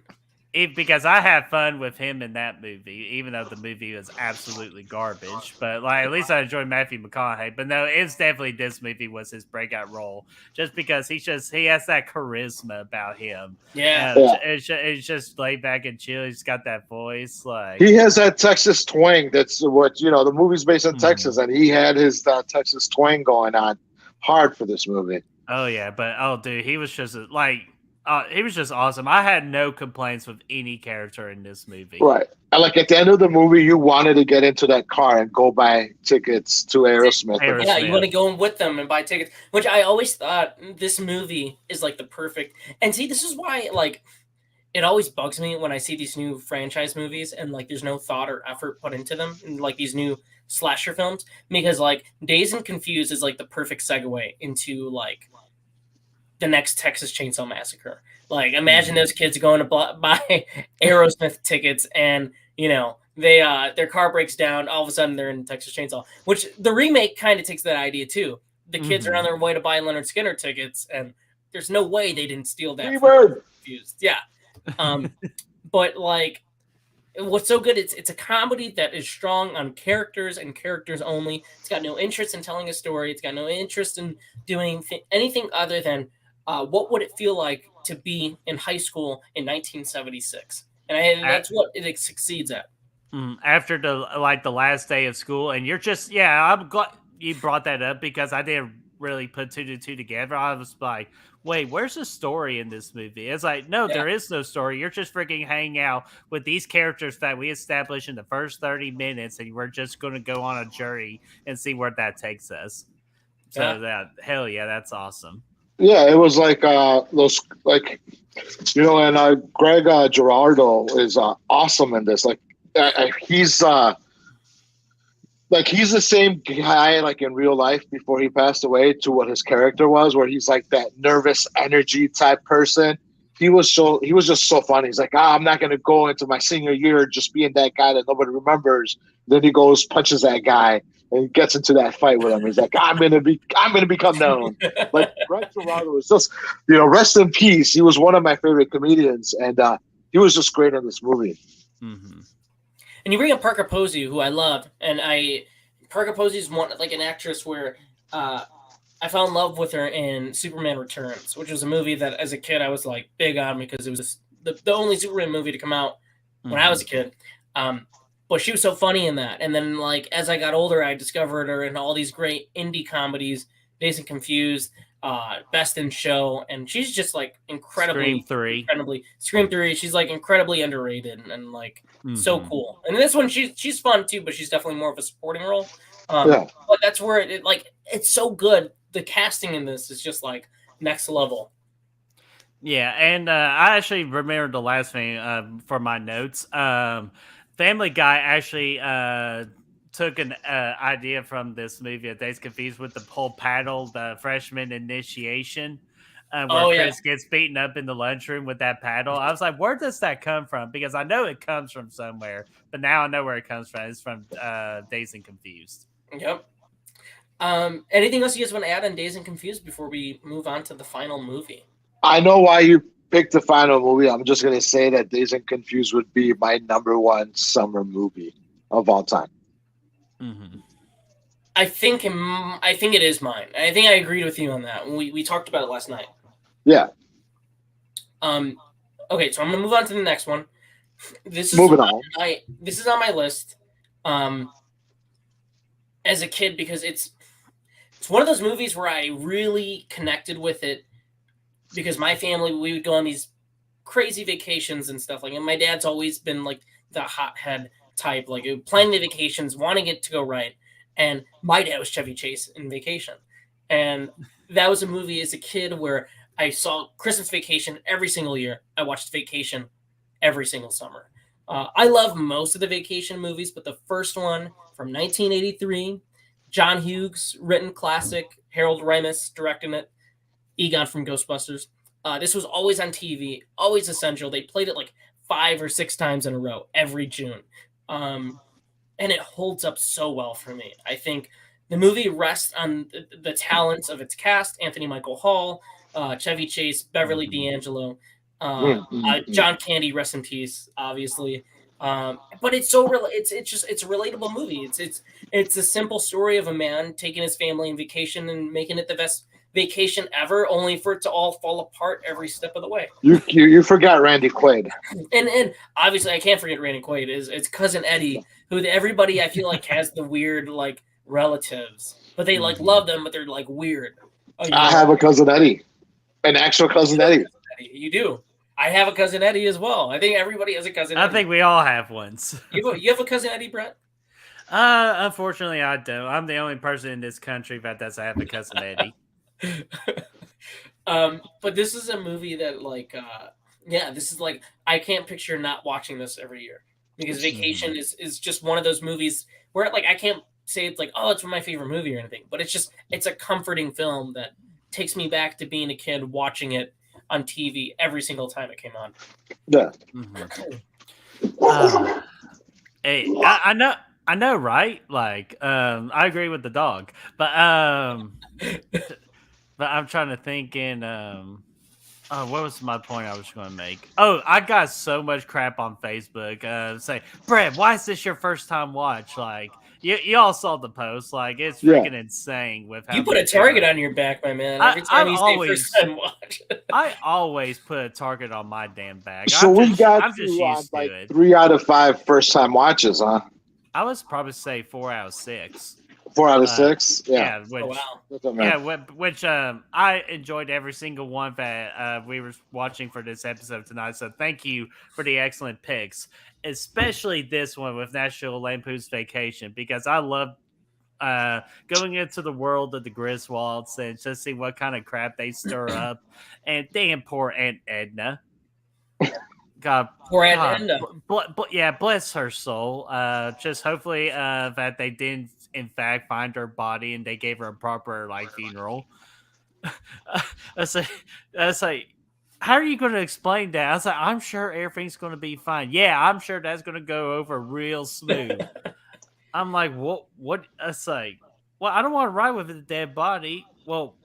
because I had fun with him in that movie, even though the movie was absolutely garbage. But like, at least I enjoyed Matthew McConaughey. But no, it's definitely this movie was his breakout role, just because he has that charisma about him.
Yeah.
It's just laid back and chill. He's got that voice, like
He has that Texas twang. That's what the movie's based in Texas, and he had his Texas twang going on hard for this movie.
Oh yeah, but dude, he was just he was just awesome. I had no complaints with any character in this movie.
Right. And like at the end of the movie, you wanted to get into that car and go buy tickets to Aerosmith.
Yeah, you want to go in with them and buy tickets, which I always thought this movie is like the perfect. And see, this is why like it always bugs me when I see these new franchise movies and like there's no thought or effort put into them, and like these new slasher films, because like Dazed and Confused is like the perfect segue into like the next Texas Chainsaw Massacre. Like, imagine those kids going to buy Aerosmith tickets, and they their car breaks down. All of a sudden, they're in Texas Chainsaw. Which the remake kind of takes that idea too. The kids are on their way to buy Leonard Skinner tickets, and there's no way they didn't steal that. Confused, yeah. But like, what's so good? It's a comedy that is strong on characters and characters only. It's got no interest in telling a story. It's got no interest in doing anything other than what would it feel like to be in high school in 1976? And that's what it succeeds at.
After the last day of school, and you're just I'm glad you brought that up because I didn't really put two to two together. I was like, wait, where's the story in this movie? It's like, no, there is no story. You're just freaking hanging out with these characters that we established in the first 30 minutes, and we're just going to go on a journey and see where that takes us. So hell yeah, that's awesome.
Yeah, it was like those and Greg Giraldo is awesome in this. Like he's the same guy like in real life before he passed away to what his character was, where he's like that nervous energy type person. He was just so funny. He's like, I'm not gonna go into my senior year just being that guy that nobody remembers. Then he goes, punches that guy, and gets into that fight with him. He's like, I'm gonna become known. Like Brett Stuart was just, rest in peace. He was one of my favorite comedians, and he was just great in this movie.
Mm-hmm.
And you bring up Parker Posey, who I love, and Parker Posey is an actress where I fell in love with her in Superman Returns, which was a movie that as a kid I was like big on because it was the only Superman movie to come out when I was a kid. But she was so funny in that. And then like as I got older, I discovered her in all these great indie comedies, Dazed and Confused, Best in Show, and she's just like incredibly Scream 3. She's like incredibly underrated and like so cool. And this one she's fun too, but she's definitely more of a supporting role. But that's where it's so good. The casting in this is just like next level.
Yeah, and I actually remembered the last thing for my notes. Family Guy actually took an idea from this movie of Days Confused with the whole paddle, the freshman initiation, where Chris gets beaten up in the lunchroom with that paddle. I was like, where does that come from? Because I know it comes from somewhere, but now I know where it comes from. It's from Days and Confused.
Yep. Anything else you guys want to add on Days and Confused before we move on to the final movie?
I know why you picked the final movie. I'm just going to say that Days and Confused would be my number one summer movie of all time.
Mm-hmm.
I think it is mine. I think I agreed with you on that. We talked about it last night.
Yeah.
Okay, so I'm gonna move on to the next one. This is on my list. As a kid, because it's one of those movies where I really connected with it because my family, we would go on these crazy vacations and stuff and my dad's always been like the hothead type, like planning the vacations, wanting it to go right. And my dad was Chevy Chase in Vacation. And that was a movie as a kid where I saw Christmas Vacation every single year. I watched Vacation every single summer. I love most of the Vacation movies, but the first one from 1983, John Hughes written classic, Harold Ramis directing it, Egon from Ghostbusters. This was always on TV, always essential. They played it like 5 or 6 times in a row every June. And it holds up so well for me. I think the movie rests on the talents of its cast, Anthony Michael Hall, Chevy Chase, Beverly D'Angelo. John Candy, rest in peace, obviously. But it's so real. It's a relatable movie. It's a simple story of a man taking his family on vacation and making it the best vacation ever, only for it to all fall apart every step of the way.
You forgot Randy Quaid.
And obviously I can't forget Randy Quaid. It's cousin Eddie, who everybody I feel like has the weird like relatives, but they like love them, but they're like weird. Oh,
I have a cousin Eddie, an actual cousin Eddie.
You do. I have a cousin Eddie as well. I think everybody has a cousin Eddie.
I think we all have ones.
You have a cousin Eddie, Brett?
Unfortunately, I don't. I'm the only person in this country that does have a cousin Eddie.
But this is a movie that this is like I can't picture not watching this every year, because Vacation is just one of those movies where like I can't say it's like, oh, it's my favorite movie or anything, but it's a comforting film that takes me back to being a kid watching it on TV every single time it came on.
Yeah.
Hey, I know, right? Like, I agree with the dog, but I'm trying to think what was my point I was going to make? Oh, I got so much crap on Facebook. Say, Brett, why is this your first time watch? Like, you all saw the post. Like, it's freaking insane with how
you put a target on your back, my man. Every time you say first time watch.
I always put a target on my damn back.
So we got to like 3 out of 5 first time watches, huh?
I was probably say 4 out of 6.
4 out of 6,
which I enjoyed every single one that we were watching for this episode tonight. So thank you for the excellent picks, especially this one with National Lampoon's Vacation, because I love going into the world of the Griswolds and just see what kind of crap they stir up. And damn, poor Aunt Edna. God,
Edna.
Bless her soul. Just hopefully that they didn't, in fact, find her body and they gave her a proper funeral. That's like, how are you going to explain that? I was like, I'm sure everything's going to be fine. Yeah, I'm sure that's going to go over real smooth. I'm like, what? It's like, well, I don't want to ride with a dead body. Well,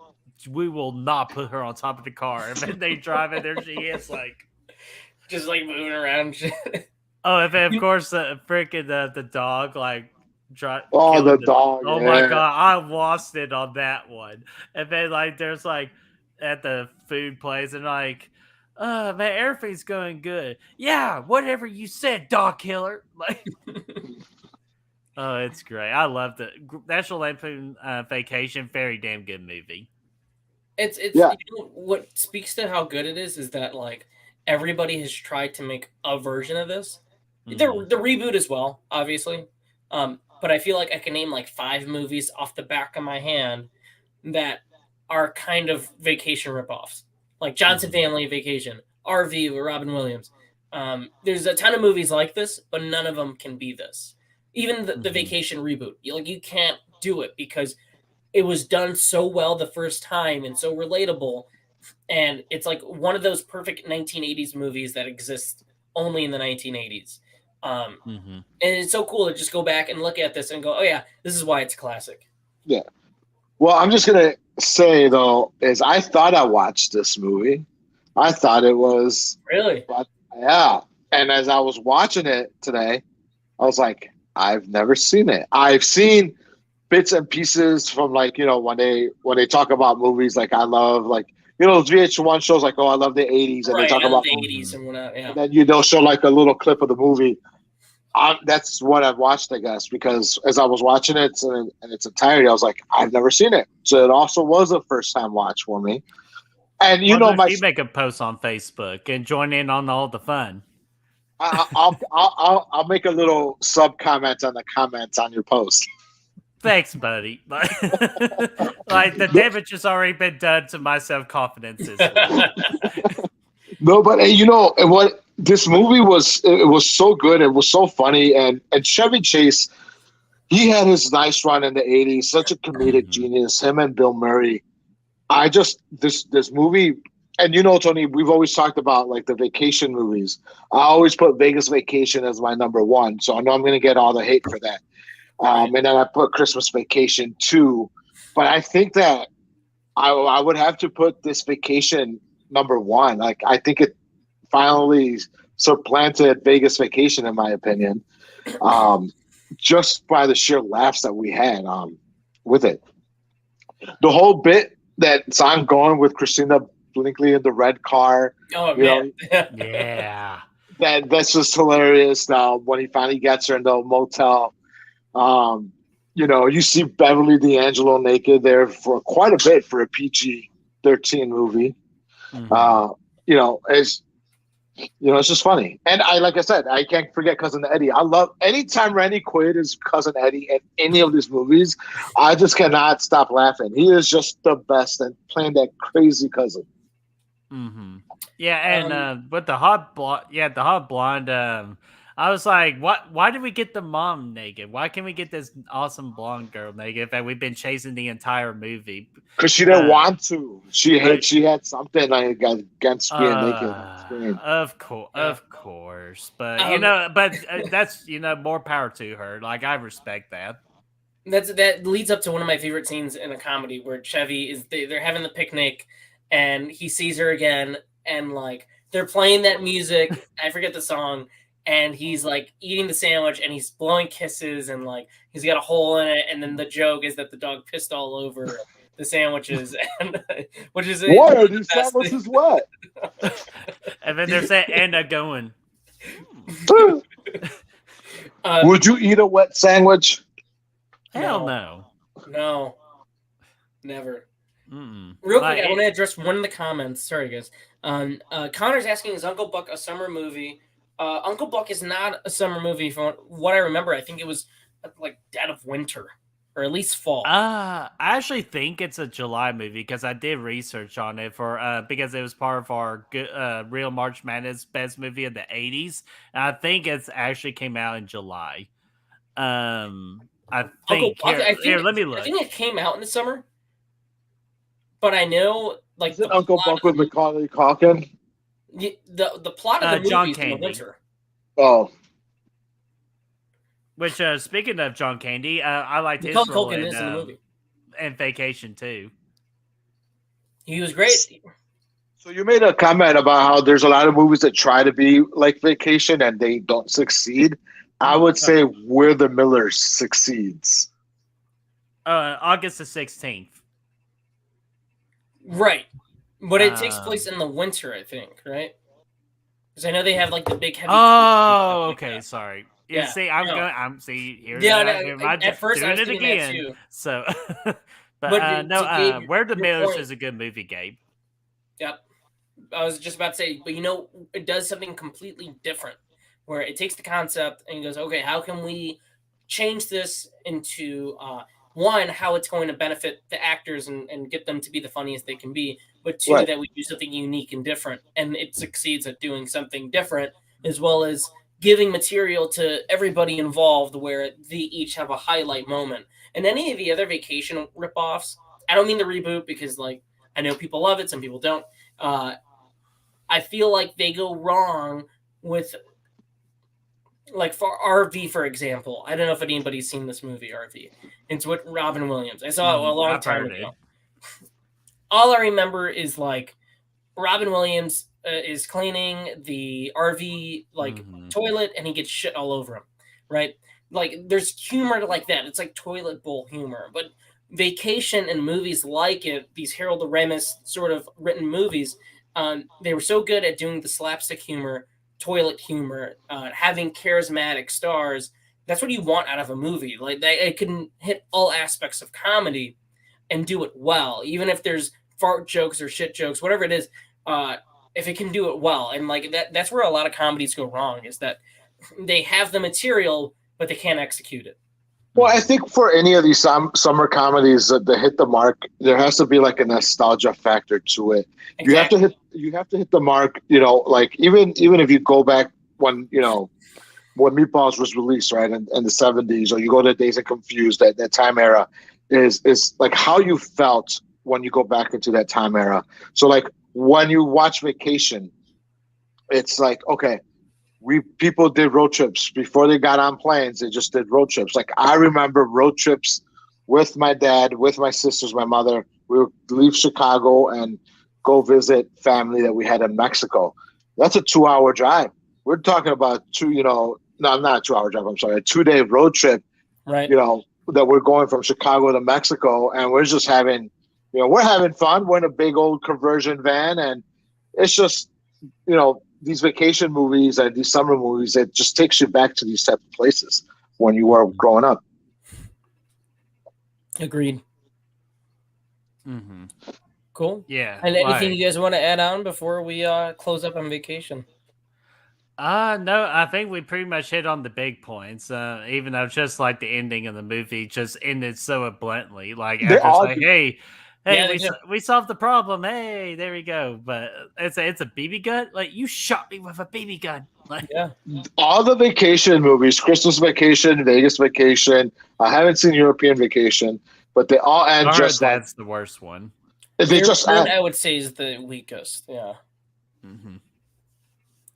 we will not put her on top of the car. And then they drive and there she is, like.
Just like moving around.
Oh, and then of course the freaking the dog
dog.
Oh my god, I lost it on that one. And then there's at the food place and man, everything's going good. Yeah, whatever you said, dog killer. Oh, it's great. I loved it. National Lampoon Vacation, very damn good movie.
It's you know, what speaks to how good it is that everybody has tried to make a version of this. The reboot as well, obviously. But I feel like I can name 5 movies off the back of my hand that are kind of vacation ripoffs. Like Johnson Family Vacation, RV with Robin Williams. There's a ton of movies like this, but none of them can be this. Even the Vacation reboot. You can't do it because it was done so well the first time and so relatable. And it's one of those perfect 1980s movies that exists only in the 1980s. And it's so cool to just go back and look at this and go, oh yeah, this is why it's classic.
Yeah. Well, I'm just going to say, though, is I thought I watched this movie. I thought it was...
Really?
Yeah. And as I was watching it today, I was like, I've never seen it. I've seen bits and pieces from when they talk about movies I love, those VH1 shows I love the 80s, and they talk about
the 80s and whatnot. Yeah.
And then they'll show a little clip of the movie. That's what I've watched, I guess, because as I was watching it in its entirety, I was like, I've never seen it. So it also was a first time watch for me. And you
make a post on Facebook and join in on all the fun.
I'll make a little sub comment on the comments on your post.
Thanks, buddy. The damage has already been done to my self-confidence.
No, but what this movie was, it was so good. It was so funny. And Chevy Chase, he had his nice run in the 80s, such a comedic genius, him and Bill Murray. This movie, and Tony, we've always talked about the vacation movies. I always put Vegas Vacation as my number 1. So I know I'm going to get all the hate for that. And then I put Christmas Vacation 2. But I think that I would have to put this Vacation number 1. I think finally supplanted Vegas Vacation, in my opinion, just by the sheer laughs that we had with it. The whole bit that's ongoing with Christina Brinkley in the red car.
Oh man,
Yeah.
That's just hilarious. Now when he finally gets her in the motel, you see Beverly D'Angelo naked there for quite a bit for a PG-13 movie.
Mhm.
It's just funny. And like I said, I can't forget Cousin Eddie. I love anytime Randy Quaid is Cousin Eddie in any of these movies. I just cannot stop laughing. He is just the best and playing that crazy cousin.
Mm-hmm. Yeah, and with the hot blonde, I was like, what? Why did we get the mom naked? Why can't we get this awesome blonde girl naked that we've been chasing the entire movie?
Because she didn't want to. She had something like against being naked on screen.
Of course, but that's more power to her. Like I respect that.
That leads up to one of my favorite scenes in a comedy where Chevy they're having the picnic and he sees her again and like they're playing that music. I forget the song. And he's like eating the sandwich and he's blowing kisses and like he's got a hole in it. And then the joke is that the dog pissed all over the sandwiches, and which is
what are these sandwiches wet?
And then they're saying and going.
Would you eat a wet sandwich?
Hell no.
No, never.
Mm-mm.
Real quick, I want to address one in the comments. Sorry, guys. Connor's asking, is Uncle Buck a summer movie? Uncle Buck is not a summer movie from what I remember. I think it was like dead of winter or at least fall.
I actually think it's a July movie because I did research on it because it was part of our Real March Madness best movie of the 80s. And I think it's actually came out in July. I think let me look.
I think it came out in the summer. But I know like
the Uncle Buck with Macaulay Culkin.
The plot of the movie is in the winter.
Oh.
Which, speaking of John Candy, I liked his role in the movie. And Vacation, too.
He was great.
So you made a comment about how there's a lot of movies that try to be like Vacation and they don't succeed. I would say Where the Millers succeeds.
August the 16th.
Right. But it takes place in the winter, I think, right? Because I know they have like the big heavy.
Oh, okay. Like sorry.
Yeah.
See, I'm here.
Yeah, at first I was doing that too.
So, but Where the Millers is a good movie, Gabe.
Yep. I was just about to say, but it does something completely different, where it takes the concept and goes, okay, how can we change this into one, how it's going to benefit the actors and get them to be the funniest they can be, but two, that we do something unique and different, and it succeeds at doing something different, as well as giving material to everybody involved where they each have a highlight moment. And any of the other Vacation ripoffs, I don't mean the reboot because like I know people love it, some people don't. I feel like they go wrong with like for RV, for example. I don't know if anybody's seen this movie, RV. It's with Robin Williams. I saw it a long time ago. All I remember is like Robin Williams is cleaning the RV toilet and he gets shit all over him, right? Like there's humor like that. It's like toilet bowl humor. But Vacation and movies like it, these Harold Ramis sort of written movies, they were so good at doing the slapstick humor, toilet humor, having charismatic stars. That's what you want out of a movie. Like it can hit all aspects of comedy and do it well, even if there's fart jokes or shit jokes, whatever it is. If it can do it well, and like that's where a lot of comedies go wrong, is that they have the material but they can't execute it.
Well, I think for any of these summer comedies that hit the mark, there has to be like a nostalgia factor to it. Exactly. You have to hit the mark. Like even if you go back when Meatballs was released, right, in the 70s, or you go to Dazed and Confused, that time era is like how you felt when you go back into that time era. So like when you watch Vacation, it's like, okay, people did road trips before they got on planes. They just did road trips. Like I remember road trips with my dad, with my sisters, my mother. We would leave Chicago and go visit family that we had in Mexico. That's a 2-hour drive. We're talking about no, not a 2-hour drive. I'm sorry, a 2-day road trip.
Right.
That we're going from Chicago to Mexico, and we're just having, we're having fun. We're in a big old conversion van, and it's just, these vacation movies and these summer movies, it just takes you back to these type of places when you were growing up.
Agreed.
Mm-hmm.
Cool.
Yeah.
And anything you guys want to add on before we close up on vacation?
No, I think we pretty much hit on the big points. Even though just like the ending of the movie just ended so bluntly, like after it's like, hey, we solved the problem. Hey, there we go. But it's a BB gun. Like, you shot me with a BB gun. Like,
yeah.
All the vacation movies, Christmas Vacation, Vegas Vacation. I haven't seen European Vacation, but they all end just like
that's the worst one.
They just end.
I would say is the weakest. Yeah.
Mm-hmm.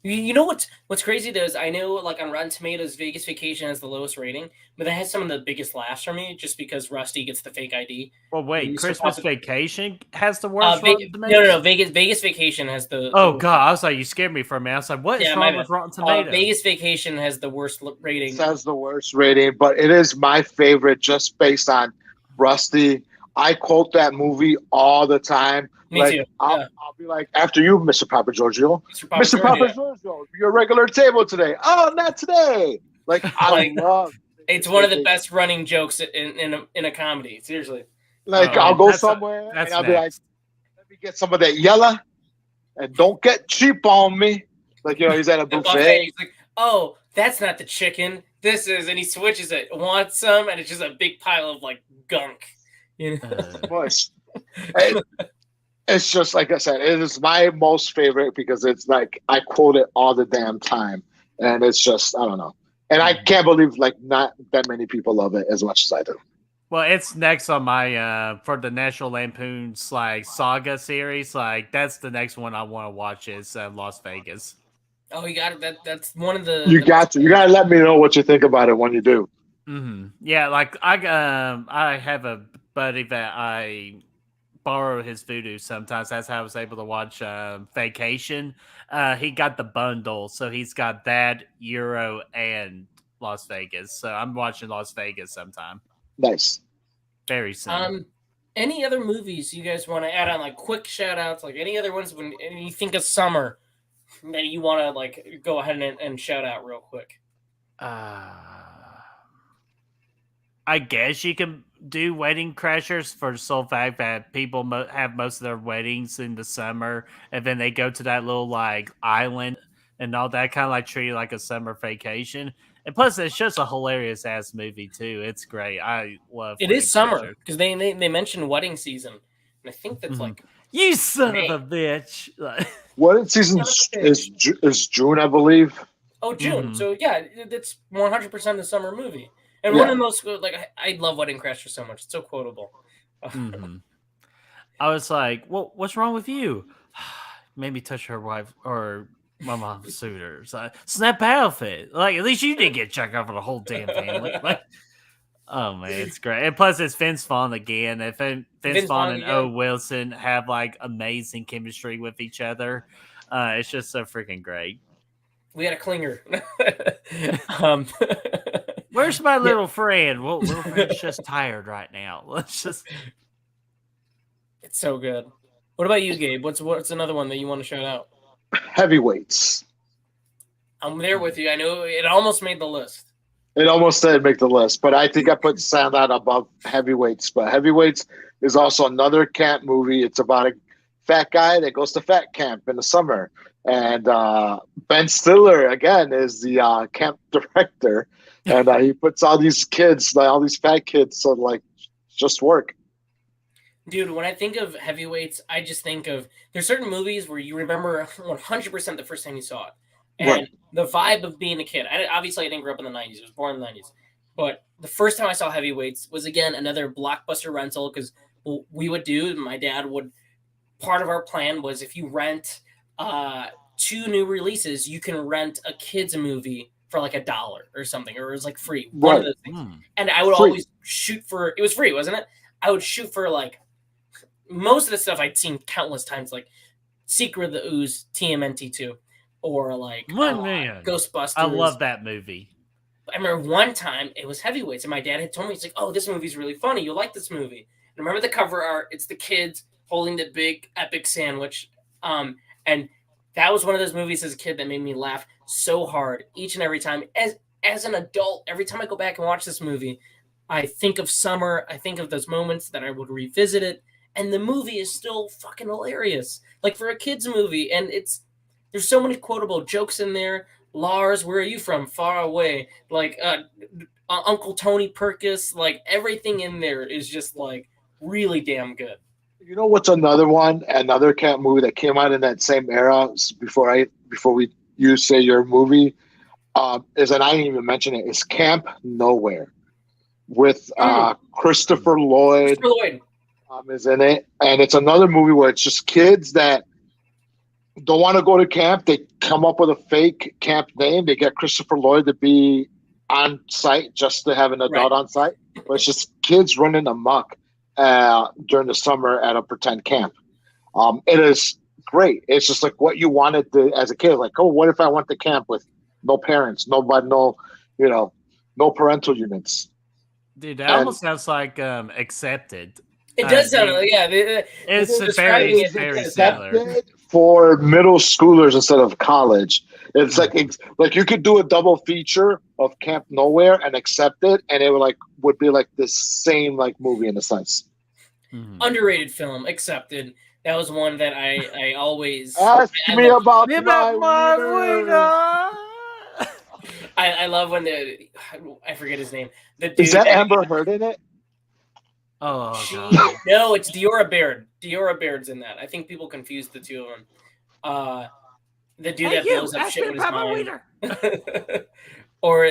You know what's crazy though is I know like on Rotten Tomatoes, Vegas Vacation has the lowest rating, but that has some of the biggest laughs for me just because Rusty gets the fake ID.
Well, wait, Christmas Vacation has the worst Rotten
Tomatoes? No. Vegas Vacation has the.
Oh God, I was like, you scared me for a minute. I was like, what is wrong with Rotten Tomatoes?
Vegas Vacation has the worst rating.
It has the worst rating, but it is my favorite just based on Rusty. I quote that movie all the time.
Me too.
I'll be like, after you, Mr. Papa Giorgio. Mr. Papa Giorgio, your regular table today. Oh, not today. Like, I love it.
It's one of the best running jokes in a comedy. Seriously.
Like, I'll go somewhere and I'll be like, let me get some of that yellow and don't get cheap on me. Like, he's at a buffet.
He's like, oh, that's not the chicken. This is, and he switches it. Want some? And it's just a big pile of like gunk.
It's just like I said, it is my most favorite because it's like I quote it all the damn time, and it's just I don't know, and I can't believe like not that many people love it as much as I do.
Well, it's next on my for the National Lampoon's like saga series. Like that's the next one I want to watch is Las Vegas.
Oh, you got it. That's one of the.
You gotta let me know what you think about it when you do.
Mm-hmm. Yeah, like I have a buddy that I borrow his voodoo sometimes. That's how I was able to watch Vacation. He got the bundle, so he's got that, Euro, and Las Vegas. So I'm watching Las Vegas sometime.
Nice.
Very soon.
Any other movies you guys want to add on, like quick shout outs, like any other ones when you think of summer that you want to like go ahead and shout out real quick?
I guess you can do Wedding Crashers for the sole fact that people have most of their weddings in the summer, and then they go to that little like island and all that, kind of like treat it like a summer vacation. And plus, it's just a hilarious ass movie too. It's great. I love it.
Is summer because they mentioned wedding season, and I think that's like
you son of a bitch.
Wedding season is June, I believe.
Oh, June. Mm-hmm. So yeah, it's 100% a summer movie. And one of the most, like, I love Wedding Crashers so much. It's so quotable.
Mm-hmm. I was like, well, what's wrong with you? Made me touch her wife or my mom's suitors. Snap outfit. Like, at least you didn't get checked out for the whole damn family. Like, oh, man, it's great. And plus, it's Vince Vaughn again. If Vince Vaughn and O. Wilson have, like, amazing chemistry with each other, it's just so freaking great.
We got a clinger.
Where's my little friend? Well, little friend's just tired right now. Let's just.
It's so good. What about you, Gabe? What's another one that you want to shout out?
Heavyweights.
I'm there with you. I know it almost made the list.
It almost did make the list, but I think I put Sandlot above Heavyweights. But Heavyweights is also another camp movie. It's about a fat guy that goes to fat camp in the summer. And Ben Stiller, again, is the camp director. And he puts all these kids, all these fat kids, so like just work.
Dude, when I think of Heavyweights, I just think of there's certain movies where you remember 100% the first time you saw it, and the vibe of being a kid. Obviously, I didn't grow up in the '90s; I was born in the '90s. But the first time I saw Heavyweights was again another blockbuster rental because we would do. My dad would. Part of our plan was if you rent 2 new releases, you can rent a kids movie for like $1 or something, or it was like free. One of those things. And I would always shoot for it was free, wasn't it? I would shoot for like most of the stuff I'd seen countless times, like Secret of the Ooze, TMNT2. or like
Man,
Ghostbusters.
I love that movie.
I remember one time it was Heavyweights, and my dad had told me, he's like, "Oh, this movie's really funny. You'll like this movie." And remember the cover art? It's the kids holding the big epic sandwich, and that was one of those movies as a kid that made me laugh so hard each and every time. As an adult, every time I go back and watch this movie, I think of summer. I think of those moments that I would revisit it, and the movie is still fucking hilarious. Like for a kids movie, and there's so many quotable jokes in there. Lars, where are you from? Far away. Like Uncle Tony Perkis. Like everything in there is just like really damn good.
You know what's another camp movie that came out in that same era before you say your movie is, and I didn't even mention it, is Camp Nowhere with Christopher Lloyd.
Christopher Lloyd
is in it, and it's another movie where it's just kids that don't want to go to camp. They come up with a fake camp name. They get Christopher Lloyd to be on site just to have an adult on site, but it's just kids running amok during the summer at a pretend camp. It is great. It's just like what you wanted to, as a kid. Like, oh, what if I went to camp with no parents, nobody, no parental units?
Dude, that almost sounds like Accepted.
It does sound like,
it's very similar.
For middle schoolers instead of college. It's like you could do a double feature of Camp Nowhere and Accepted, and it would be like the same like movie in a sense.
Mm-hmm. Underrated film, Accepted. That was one that I always
ask me about my
wiener.
I love when I forget his name. The dude
is that Amber Heard in it?
Oh god.
No, it's Diora Baird. Diora Baird's in that. I think people confuse the two of them. The dude that blows up shit with his mind. Or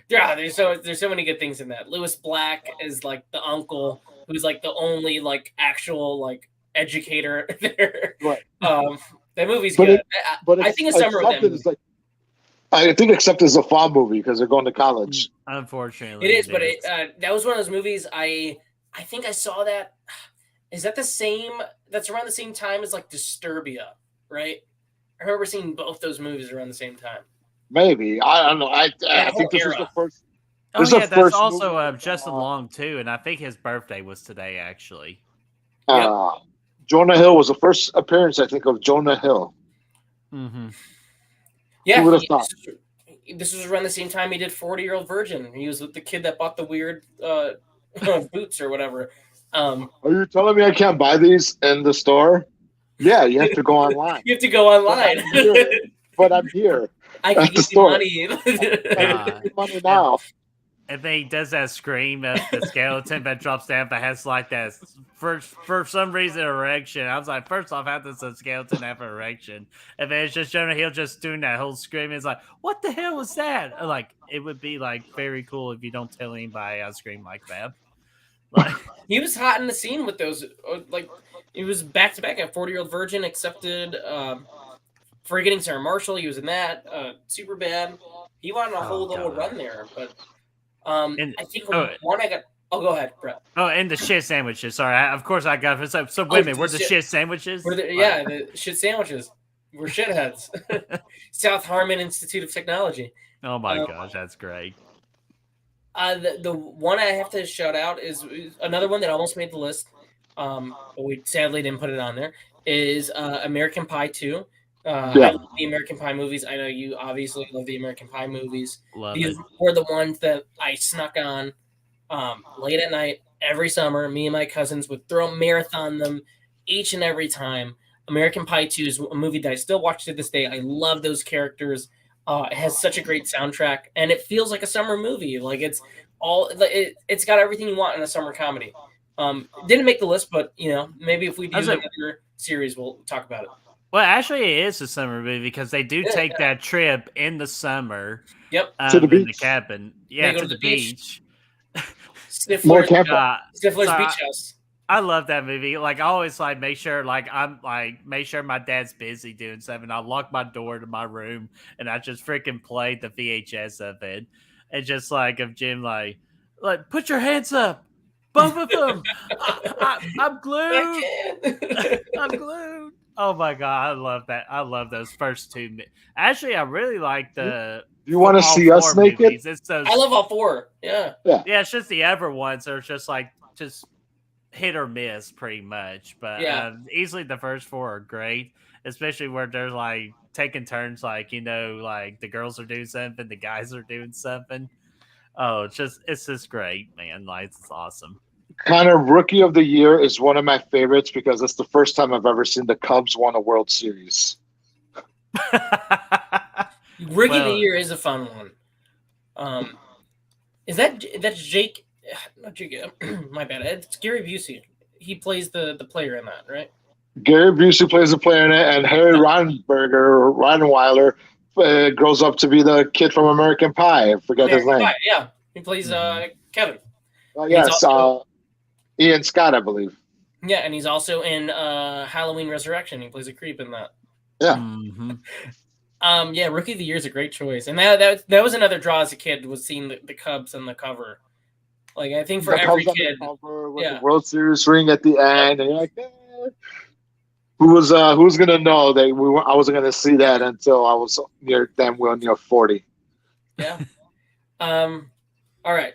there's so many good things in that. Lewis Black is like the uncle who's like the only like actual like educator there.
Right.
That movie's good. But I think it's Summer with them.
I think Accepted is a fall movie because they're going to college.
Unfortunately,
it is. But that was one of those movies. I think I saw that. Is that the same? That's around the same time as like Disturbia, right? I remember seeing both those movies around the same time.
Maybe, I don't know. I think this is the first.
That's also Justin Long too, and I think his birthday was today actually.
Jonah Hill was the first appearance, I think, of Jonah Hill.
Mm-hmm.
Yeah,
who would have thought?
This was around the same time he did 40-Year-Old Virgin. He was with the kid that bought the weird boots or whatever.
Are you telling me I can't buy these in the store? Yeah, you have to go online.
You have to go online.
But I'm here.
I can give you money.
Money now.
And then he does that scream at the skeleton that drops down but has like that for some reason erection. I was like, first off, how does a skeleton have an erection? And then it's just Jonah Hill just doing that whole scream. It's like, what the hell was that? Like, it would be like very cool if you don't tell anybody I scream like that. Like,
he was hot in the scene with those. Like, he was back to back at 40-Year-Old Virgin, Accepted. Forgetting Sarah Marshall, he was in that. Super Bad. He wanted a whole little run there, but. I think one I got. Oh, go ahead, Brett.
Oh, and the shit sandwiches. Sorry, of course I got. So wait a minute. Were the shit sandwiches?
The shit sandwiches. We're shitheads. South Harmon Institute of Technology.
Oh my gosh, that's great.
The one I have to shout out is another one that almost made the list. But we sadly didn't put it on there. Is American Pie 2. I love the American Pie movies. I know you obviously love the American Pie movies. These were the ones that I snuck on late at night every summer. Me and my cousins would marathon them each and every time. American Pie 2 is a movie that I still watch to this day. I love those characters. It has such a great soundtrack, and it feels like a summer movie. Like it's got everything you want in a summer comedy. Didn't make the list, but maybe if we do another series, we'll talk about it.
Well, actually, it is a summer movie because they do take that trip in the summer.
Yep.
To the beach.
In the cabin. Yeah, to the beach.
Stifler's Beach House.
I love that movie. Like, I always make sure my dad's busy doing something. I lock my door to my room and I just freaking play the VHS of it. And just of Jim, like put your hands up, both of them. I'm glued. I'm glued. Oh my god, I love that. I love those first two. Actually, I really like the
You want to
all
see us
four
naked?
movies. It's
I
those.
love all four. Yeah.
Yeah.
Yeah, it's just the other ones are just like just hit or miss, pretty much. But
Yeah.
easily the first four are great, especially where they're like taking turns, like like the girls are doing something, the guys are doing something. Oh, it's just great, man. Like it's awesome.
Kind of Rookie of the Year is one of my favorites because it's the first time I've ever seen the Cubs won a World Series.
Rookie of the
Well,
Year is a fun one. That's Jake? Not Jake. My bad. It's Gary Busey. He plays the player in that, right?
Gary Busey plays a player in it, and Harry
Yeah.
Reinweiler grows up to be the kid from American Pie. I forget his
American
name.
Pie. Yeah. He plays Kevin. And he's
Yes,
also
Ian Scott, I believe.
yeah, and he's also in Halloween Resurrection. He plays a creep in that.
Yeah.
mm-hmm.
Yeah, Rookie of the Year is a great choice, and that was another draw as a kid, was seeing the Cubs on the cover. Like I think for
The
every
Cubs on the
kid,
cover with the
yeah,
World Series ring at the
yep,
end, and you're like, who's gonna know that I wasn't gonna see that until I was near 40.
yeah. All right.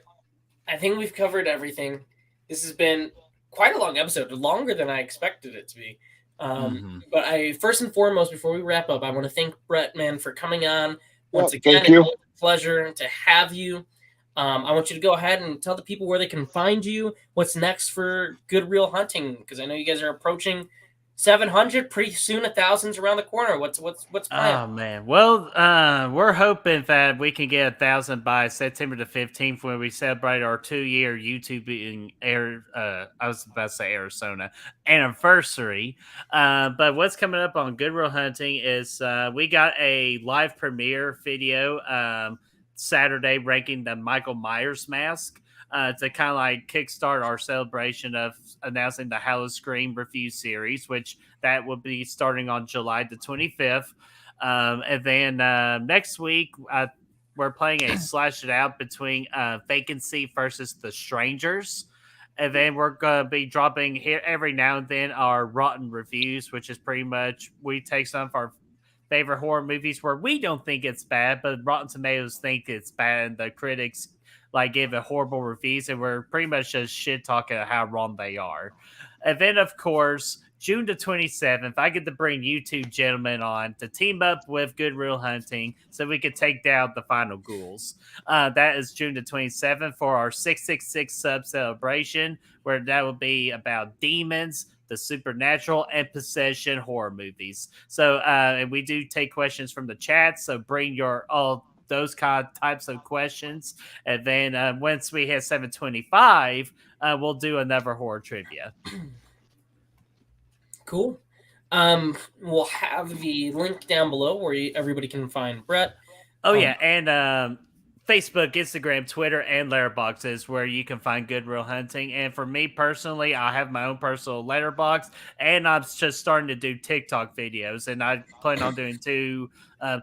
I think we've covered everything. This has been quite a long episode, longer than I expected it to be. But I first and foremost, before we wrap up, I want to thank Brett, man, for coming on once again.
Thank
It's
you.
always a pleasure to have you. I want you to go ahead and tell the people where they can find you. What's next for Good Real Hunting? Because I know you guys are approaching 700 pretty soon. 1,000's around the corner. What's planned?
Oh man. Well, we're hoping that we can get 1,000 by September the 15th when we celebrate our 2-year YouTube being I was about to say Arizona anniversary. But what's coming up on Good Real Hunting is we got a live premiere video Saturday ranking the Michael Myers mask. To kind of like kickstart our celebration of announcing the Halloween Scream review series, which that will be starting on July the 25th. And then next week, we're playing a slash it out between Vacancy versus The Strangers. And then we're going to be dropping here every now and then our Rotten reviews, which is pretty much we take some of our favorite horror movies where we don't think it's bad, but Rotten Tomatoes think it's bad, and the critics like give it horrible reviews, and we're pretty much just shit talking how wrong they are. And then, of course, June the 27th, I get to bring you two gentlemen on to team up with Good Real Hunting so we could take down the final ghouls. That is June the 27th for our 666 sub celebration, where that will be about demons, the supernatural, and possession horror movies. So, and we do take questions from the chat. So bring your all those kind of types of questions, and then once we hit 725, we'll do another horror trivia.
Cool. We'll have the link down below where everybody can find Brett.
Oh yeah, and Facebook, Instagram, Twitter, and Letterboxd is where you can find Good Real Hunting. And for me personally, I have my own personal Letterboxd, and I'm just starting to do TikTok videos. And I plan on doing 2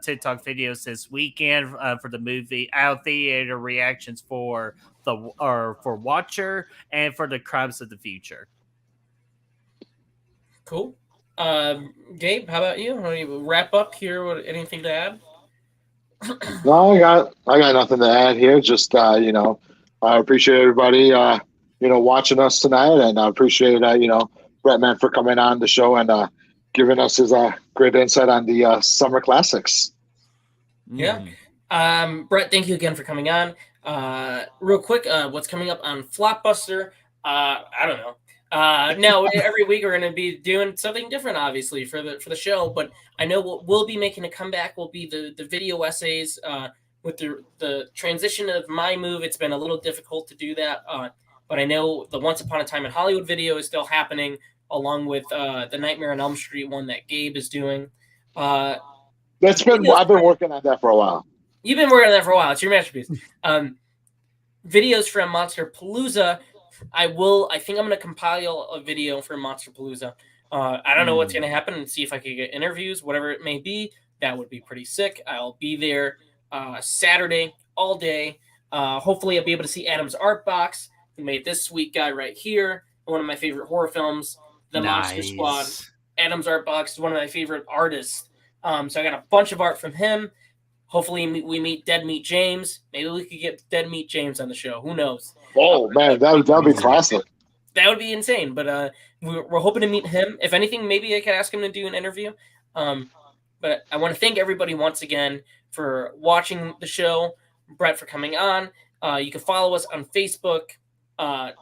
TikTok videos this weekend for the movie Out Theater reactions for for Watcher and for the Crimes of the Future.
Cool. Gabe, how about you? Want to wrap up here with anything to add?
No, I got nothing to add here. Just I appreciate everybody watching us tonight, and I appreciate Brett Man for coming on the show and giving us his great insight on the summer classics.
Yeah. Brett, thank you again for coming on. Real quick, what's coming up on Flopbuster? I don't know. Now every week we're going to be doing something different, obviously for the show. But I know what we'll be making a comeback will be the video essays. With the transition of my move, it's been a little difficult to do that. But I know the Once Upon a Time in Hollywood video is still happening, along with the Nightmare on Elm Street one that Gabe is doing.
I've been working on that for a while.
You've been working on that for a while. It's your masterpiece. Videos from Monster Palooza. I think I'm going to compile a video for Monster Palooza. I don't know what's going to happen, and see if I can get interviews, whatever it may be. That would be pretty sick. I'll be there Saturday all day. Hopefully I'll be able to see Adam's art box, who made this sweet guy right here, one of my favorite horror films, The Monster Squad. Adam's Art Box is one of my favorite artists. So I got a bunch of art from him. Hopefully we meet Dead Meat James. Maybe we could get Dead Meat James on the show. Who knows?
Oh man, that'd be classic.
That would be insane. But we're hoping to meet him. If anything, maybe I could ask him to do an interview. But I want to thank everybody once again for watching the show. Brett for coming on. You can follow us on Facebook,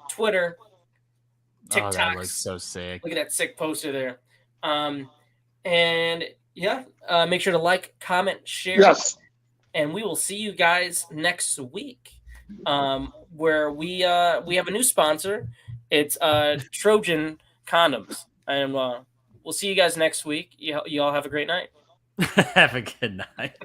Twitter, TikTok.
Oh, that looks so sick.
Look at that sick poster there. And yeah, make sure to like, comment, share.
Yes.
And we will see you guys next week, where we have a new sponsor. It's Trojan Condoms. And we'll see you guys next week. You all have a great night.
Have a good night.